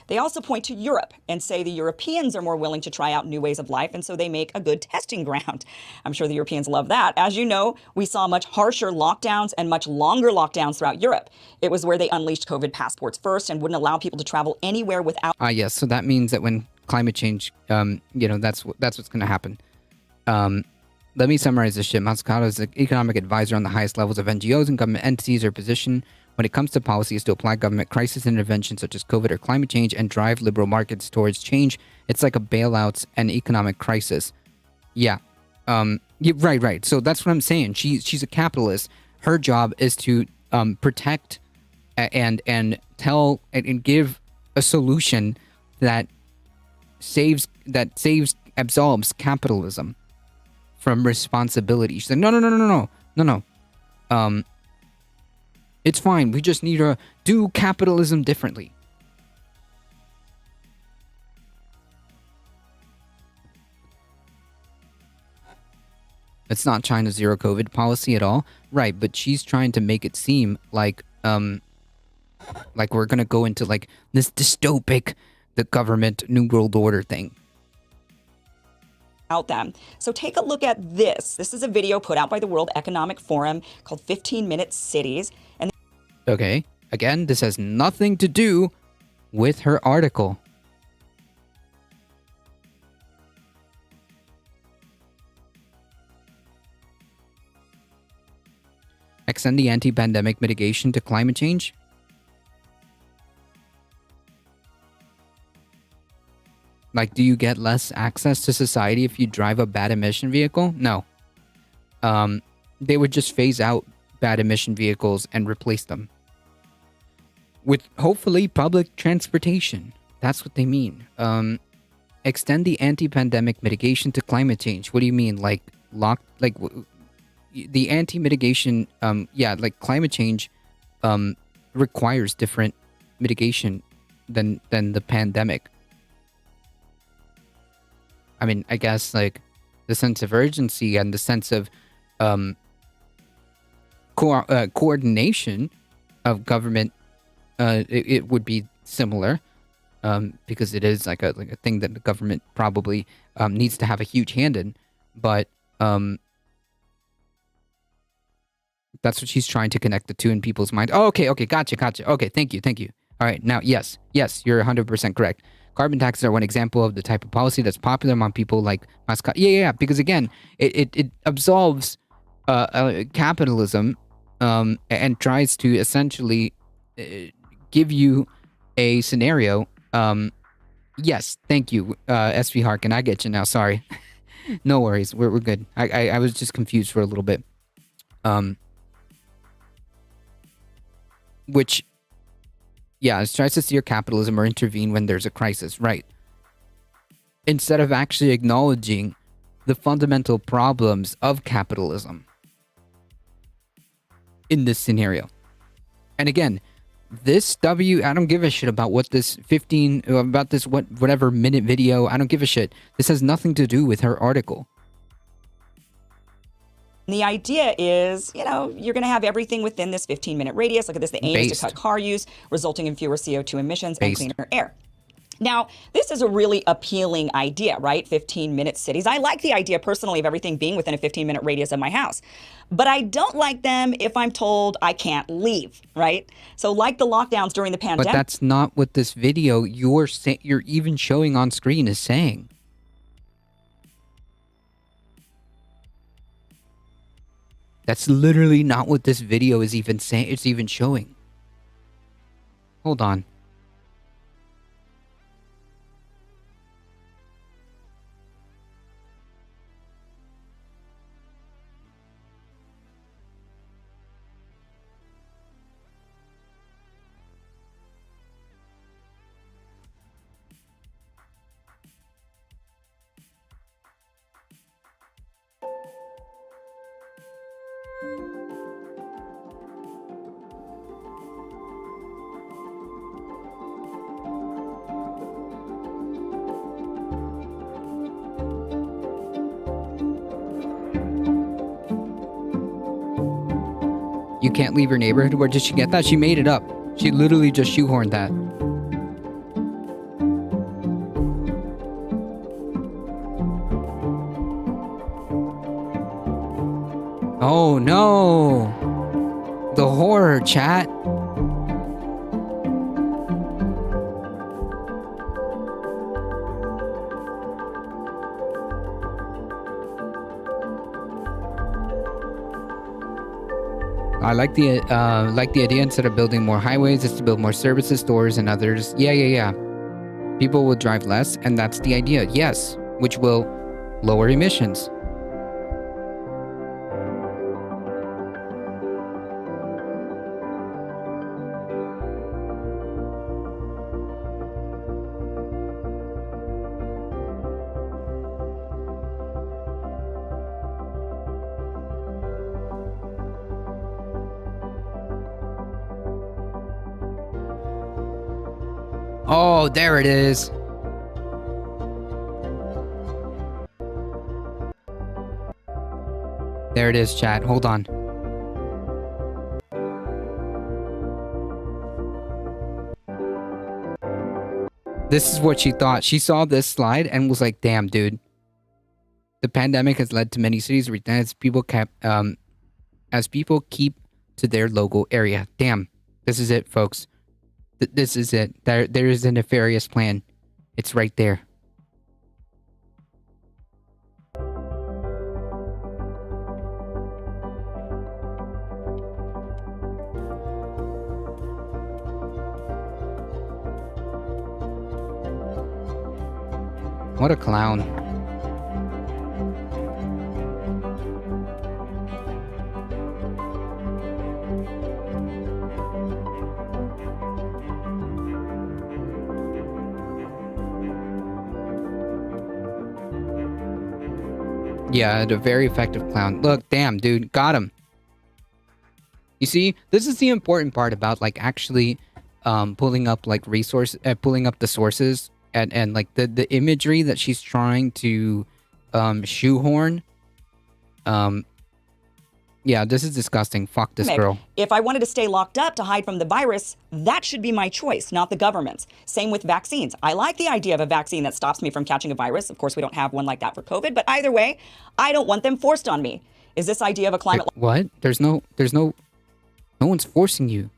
They also point to Europe and say the Europeans are more willing to try out new ways of life, and so they make a good testing ground. I'm sure the Europeans love that. As you know, we saw much harsher lockdowns and much longer lockdowns throughout Europe. It was where they unleashed COVID passports first and wouldn't allow people to travel anywhere without... Yes, so that means that when climate change, that's what's going to happen. Let me summarize this shit. Mazzucato is the economic advisor on the highest levels of NGOs and government entities. Her position when it comes to policies to apply government crisis interventions such as COVID or climate change and drive liberal markets towards change. It's like a bailouts and economic crisis. Yeah. Right. So that's what I'm saying. She's a capitalist. Her job is to protect and tell and give a solution that absolves capitalism from responsibility. She's like, no. It's fine. We just need to do capitalism differently. It's not China's zero COVID policy at all. Right, but she's trying to make it seem like we're going to go into like this dystopic, the government New World Order thing. Out them. So take a look at this. This is a video put out by the World Economic Forum called 15-Minute Cities. And okay. Again, this has nothing to do with her article. Extend the anti-pandemic mitigation to climate change? Like, do you get less access to society if you drive a bad emission vehicle? No. They would just phase out bad emission vehicles and replace them with, hopefully, public transportation. That's what they mean. Extend the anti-pandemic mitigation to climate change. What do you mean? Like, the anti-mitigation, like climate change requires different mitigation than the pandemic. I mean, I guess like the sense of urgency and the sense of coordination of government, it would be similar, because it is like a thing that the government probably needs to have a huge hand in. But that's what she's trying to connect the two in people's mind. Oh, okay, gotcha. Okay, thank you. All right, now, yes, you're 100% correct. Carbon taxes are one example of the type of policy that's popular among people like Mascot. Yeah, because again, it absolves capitalism and tries to essentially give you a scenario. Yes, thank you, SV Harkin. I get you now. Sorry. No worries. We're good. I was just confused for a little bit. Which, yeah, it tries to steer capitalism or intervene when there's a crisis, right? Instead of actually acknowledging the fundamental problems of capitalism in this scenario. And again, this I don't give a shit about what this whatever minute video, I don't give a shit. This has nothing to do with her article. The idea is, you're going to have everything within this 15-minute radius. Look at this. The aim is to cut car use, resulting in fewer CO2 emissions and cleaner air. Now, this is a really appealing idea, right? 15-minute cities. I like the idea personally of everything being within a 15-minute radius of my house. But I don't like them if I'm told I can't leave, right? So like the lockdowns during the pandemic. But that's not what this video you're even showing on screen is saying. That's literally not what this video is even saying. It's even showing. Hold on. You can't leave your neighborhood? Where did she get that? She made it up. She literally just shoehorned that. Oh no! The horror, chat. I like the idea. Instead of building more highways, is to build more services, stores, and others. Yeah. People will drive less, and that's the idea. Yes, which will lower emissions. Oh, there it is. There it is, chat. Hold on. This is what she thought. She saw this slide and was like, damn, dude. The pandemic has led to many cities as people keep to their local area. Damn. This is it, folks. This is it. There is a nefarious plan. It's right there. What a clown. Yeah, a very effective clown. Look, damn, dude, got him. You see, this is the important part about like actually pulling up like pulling up the sources and like the imagery that she's trying to shoehorn. Yeah, this is disgusting. Fuck this girl. If I wanted to stay locked up to hide from the virus, that should be my choice, not the government's. Same with vaccines. I like the idea of a vaccine that stops me from catching a virus. Of course, we don't have one like that for COVID, but either way, I don't want them forced on me. Is this idea of a climate... What? No one's forcing you.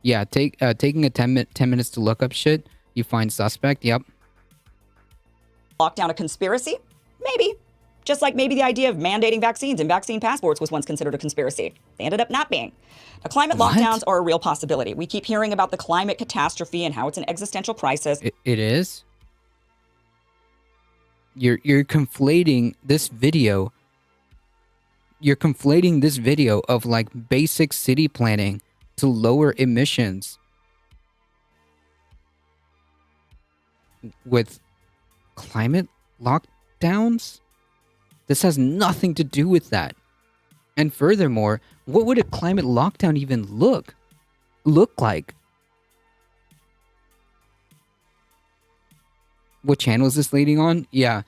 Yeah, taking a 10 minutes to look up shit, you find suspect, yep. Lockdown a conspiracy? Maybe. Just like maybe the idea of mandating vaccines and vaccine passports was once considered a conspiracy. They ended up not being. Now, climate lockdowns are a real possibility. We keep hearing about the climate catastrophe and how it's an existential crisis. It is? You're conflating this video. You're conflating this video of like basic city planning to lower emissions with climate lockdowns? This has nothing to do with that. And furthermore, what would a climate lockdown even look like? What channel is this lady on? Yeah.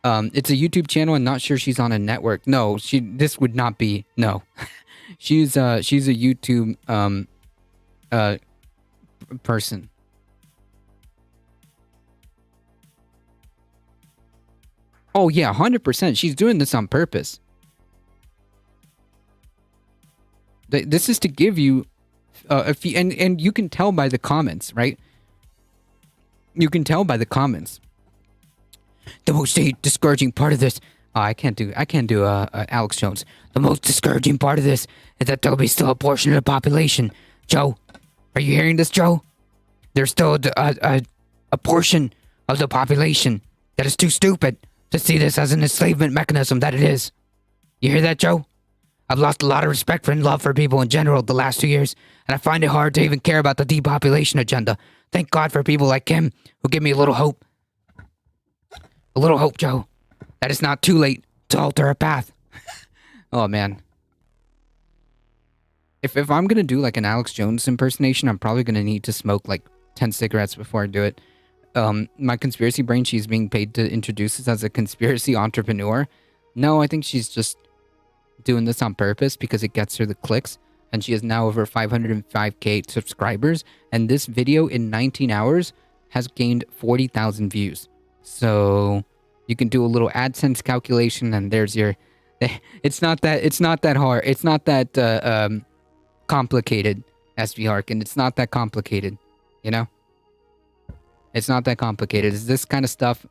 It's a YouTube channel. I'm not sure she's on a network. No, this would not be. No. she's a YouTube person. Oh yeah, 100%. She's doing this on purpose. This is to give you and you can tell by the comments, right? You can tell by the comments. The most discouraging part of this, I can't do Alex Jones. The most discouraging part of this is that there'll be still a portion of the population. Joe, are you hearing this, Joe? There's still a portion of the population that is too stupid to see this as an enslavement mechanism that it is. You hear that, Joe? I've lost a lot of respect and love for people in general the last 2 years, and I find it hard to even care about the depopulation agenda. Thank God for people like him who give me a little hope. A little hope, Joe. That it's not too late to alter a path. Oh, man. If I'm going to do like an Alex Jones impersonation, I'm probably going to need to smoke like 10 cigarettes before I do it. My conspiracy brain, she's being paid to introduce us as a conspiracy entrepreneur. No, I think she's just doing this on purpose because it gets her the clicks. And she has now over 505k subscribers. And this video in 19 hours has gained 40,000 views. So you can do a little AdSense calculation and there's your... It's not that hard. It's not that complicated, SV Harkin. It's not that complicated, you know? It's not that complicated. It's this kind of stuff,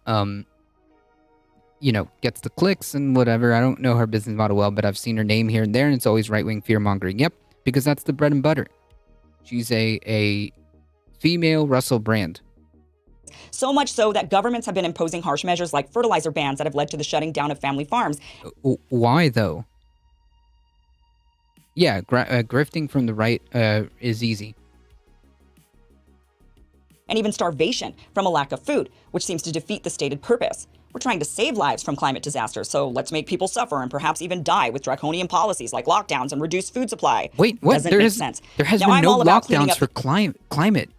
you know, gets the clicks and whatever. I don't know her business model well, but I've seen her name here and there, and it's always right-wing fear-mongering. Yep, because that's the bread and butter. She's a female Russell Brand. So much so that governments have been imposing harsh measures like fertilizer bans that have led to the shutting down of family farms. Why, though? Yeah, grifting from the right is easy. And even starvation from a lack of food, which seems to defeat the stated purpose. We're trying to save lives from climate disasters, so let's make people suffer and perhaps even die with draconian policies like lockdowns and reduced food supply. Wait, what? Doesn't make sense. There has been no lockdowns for climate.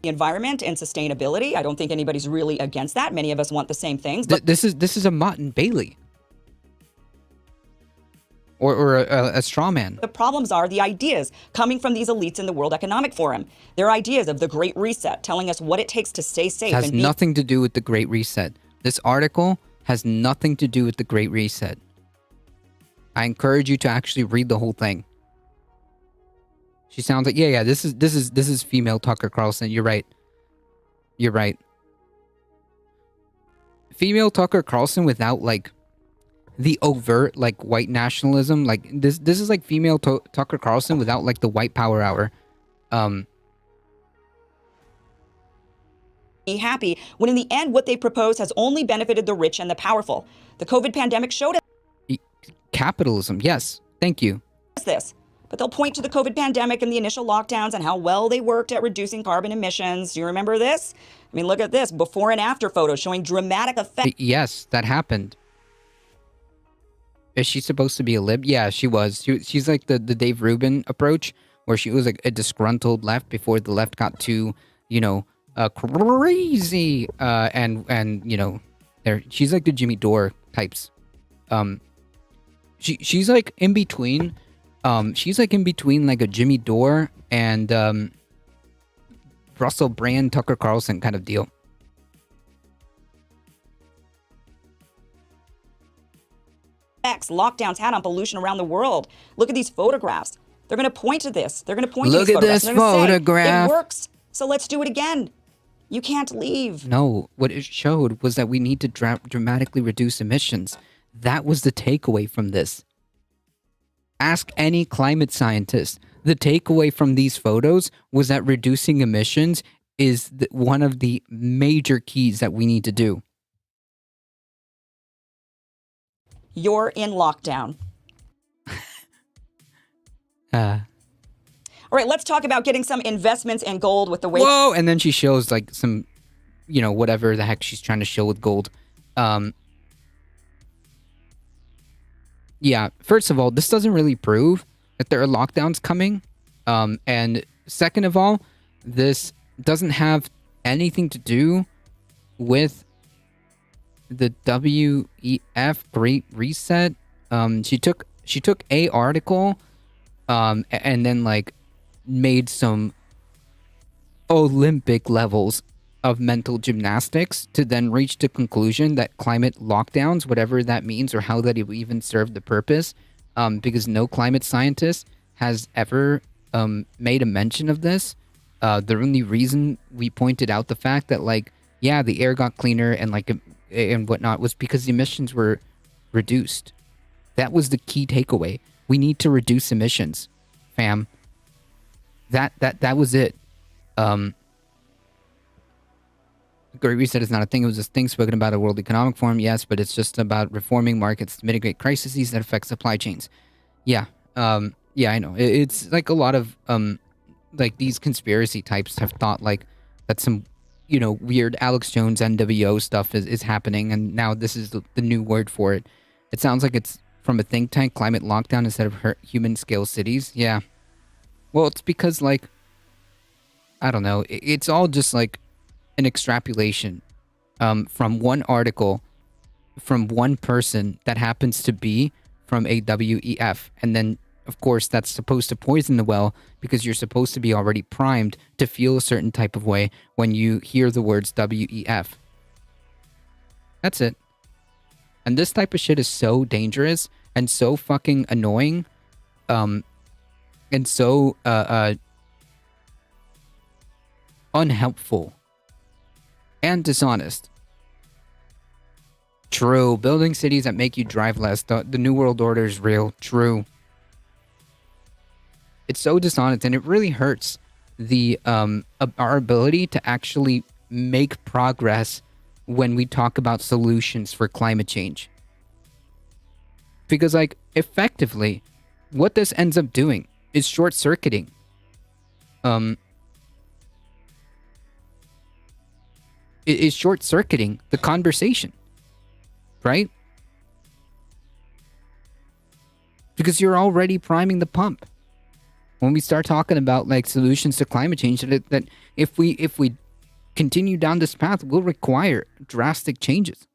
The environment and sustainability. I don't think anybody's really against that. Many of us want the same things. But this is a Mott and Bailey. Or a straw man. The problems are the ideas coming from these elites in the World Economic Forum. Their ideas of the Great Reset, telling us what it takes to stay safe. It has nothing to do with the Great Reset. This article has nothing to do with the Great Reset. I encourage you to actually read the whole thing. She sounds like yeah. This is female Tucker Carlson. You're right. You're right. Female Tucker Carlson without like the overt like white nationalism. Like this is like female Tucker Carlson without like the white power hour. Be happy when in the end what they propose has only benefited the rich and the powerful. The COVID pandemic showed us Capitalism. Yes. Thank you. this. But they'll point to the COVID pandemic and the initial lockdowns and how well they worked at reducing carbon emissions. Do you remember this? I mean, look at this. Before and after photos showing dramatic effects. Yes, that happened. Is she supposed to be a lib? Yeah, she was. She's like the Dave Rubin approach, where she was like a disgruntled left before the left got too, crazy. And she's like the Jimmy Dore types. She's like in between. She's like in between like a Jimmy Dore and Russell Brand, Tucker Carlson kind of deal. Lockdowns had on pollution around the world. Look at these photographs. They're going to point to this. They're going to point Look to these at this photograph. Say, it works, so let's do it again. You can't leave. No, what it showed was that we need to dramatically reduce emissions. That was the takeaway from this. Ask any climate scientist. The takeaway from these photos was that reducing emissions is one of the major keys that we need to do. You're in lockdown. All right, let's talk about getting some investments in gold with the way. Whoa! And then she shows like some, whatever the heck she's trying to show with gold. Yeah, first of all, this doesn't really prove that there are lockdowns coming. And second of all, this doesn't have anything to do with the WEF Great Reset. She took a article and then like made some Olympic levels of mental gymnastics to then reach the conclusion that climate lockdowns, whatever that means or how that it will even serve the purpose, because no climate scientist has ever made a mention of this. The only reason we pointed out the fact that like, yeah, the air got cleaner and whatnot was because the emissions were reduced. That was the key takeaway. We need to reduce emissions, fam. That was it. Great Reset is not a thing. It was a thing spoken about at World Economic Forum, yes, but it's just about reforming markets to mitigate crises that affect supply chains. Yeah, I know. It's like a lot of like these conspiracy types have thought like that some weird Alex Jones NWO stuff is happening, and now this is the new word for it. It sounds like it's from a think tank, climate lockdown instead of human scale cities. Yeah. Well, it's because like, I don't know. It's all just like an extrapolation from one article from one person that happens to be from a WEF. And then, of course, that's supposed to poison the well because you're supposed to be already primed to feel a certain type of way when you hear the words WEF. That's it. And this type of shit is so dangerous and so fucking annoying and so unhelpful and dishonest. True. Building cities that make you drive less. The New World Order is real. True. It's so dishonest, and it really hurts the our ability to actually make progress when we talk about solutions for climate change. Because, like, effectively, what this ends up doing is short-circuiting. It is short-circuiting the conversation. Right? Because you're already priming the pump. When we start talking about like solutions to climate change, that if we continue down this path, will require drastic changes.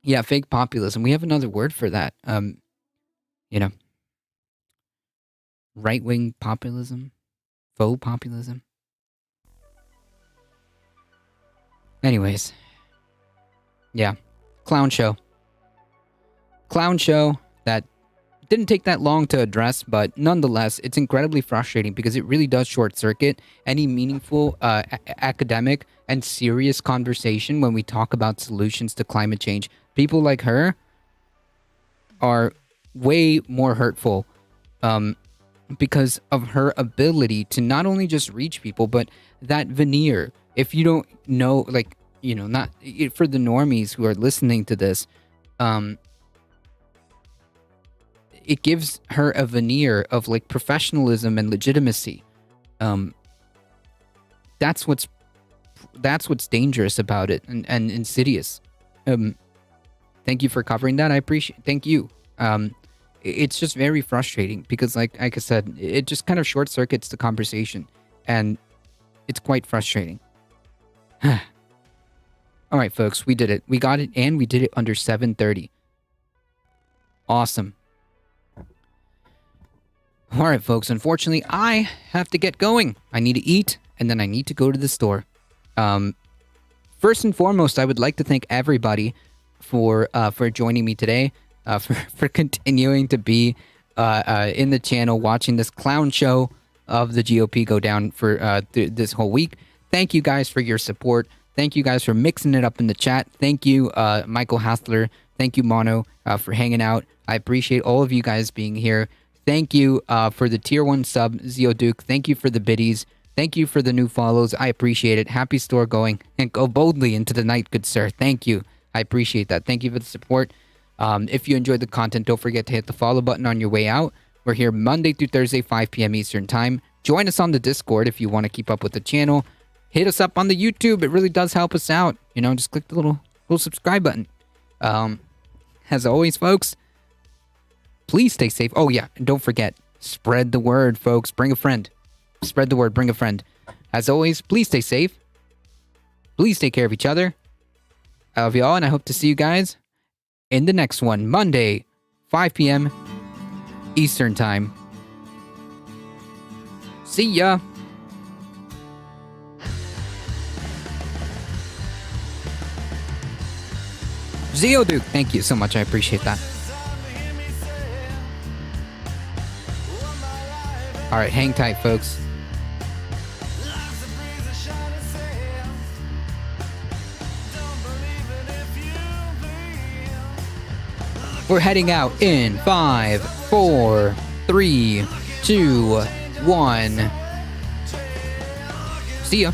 Yeah, fake populism. We have another word for that. Right-wing populism, faux populism. Anyways, yeah. Clown show that didn't take that long to address, but nonetheless, it's incredibly frustrating because it really does short circuit any meaningful academic and serious conversation when we talk about solutions to climate change. People like her are way more hurtful because of her ability to not only just reach people, but that veneer. If you don't know, like, you know, not for the normies who are listening to this, it gives her a veneer of like professionalism and legitimacy. That's what's dangerous about it and insidious. Thank you for covering that. I appreciate. Thank you. It's just very frustrating because, like I said, it just kind of short circuits the conversation, and it's quite frustrating. All right, folks, we did it. We got it, and we did it under 7:30. Awesome. All right, folks. Unfortunately, I have to get going. I need to eat, and then I need to go to the store. First and foremost, I would like to thank everybody for joining me today. For continuing to be in the channel, watching this clown show of the GOP go down for this whole week. Thank you guys for your support. Thank you guys for mixing it up in the chat. Thank you, Michael Hassler. Thank you, Mono, for hanging out. I appreciate all of you guys being here. Thank you for the tier 1 sub, Zeoduke. Thank you for the biddies. Thank you for the new follows. I appreciate it. Happy store going, and go boldly into the night, good sir. Thank you. I appreciate that. Thank you for the support. If you enjoyed the content, don't forget to hit the follow button on your way out. We're here Monday through Thursday, 5 p.m. Eastern Time. Join us on the Discord if you want to keep up with the channel. Hit us up on the YouTube. It really does help us out. You know, just click the little subscribe button. As always, folks, please stay safe. Oh, yeah, and don't forget, spread the word, folks. Bring a friend. Spread the word. Bring a friend. As always, please stay safe. Please take care of each other. I love you all, and I hope to see you guys in the next one, Monday, 5 p.m. Eastern Time. See ya. Zeoduke, thank you so much. I appreciate that. All right, hang tight, folks. We're heading out in 5, 4, 3, 2, 1. See ya.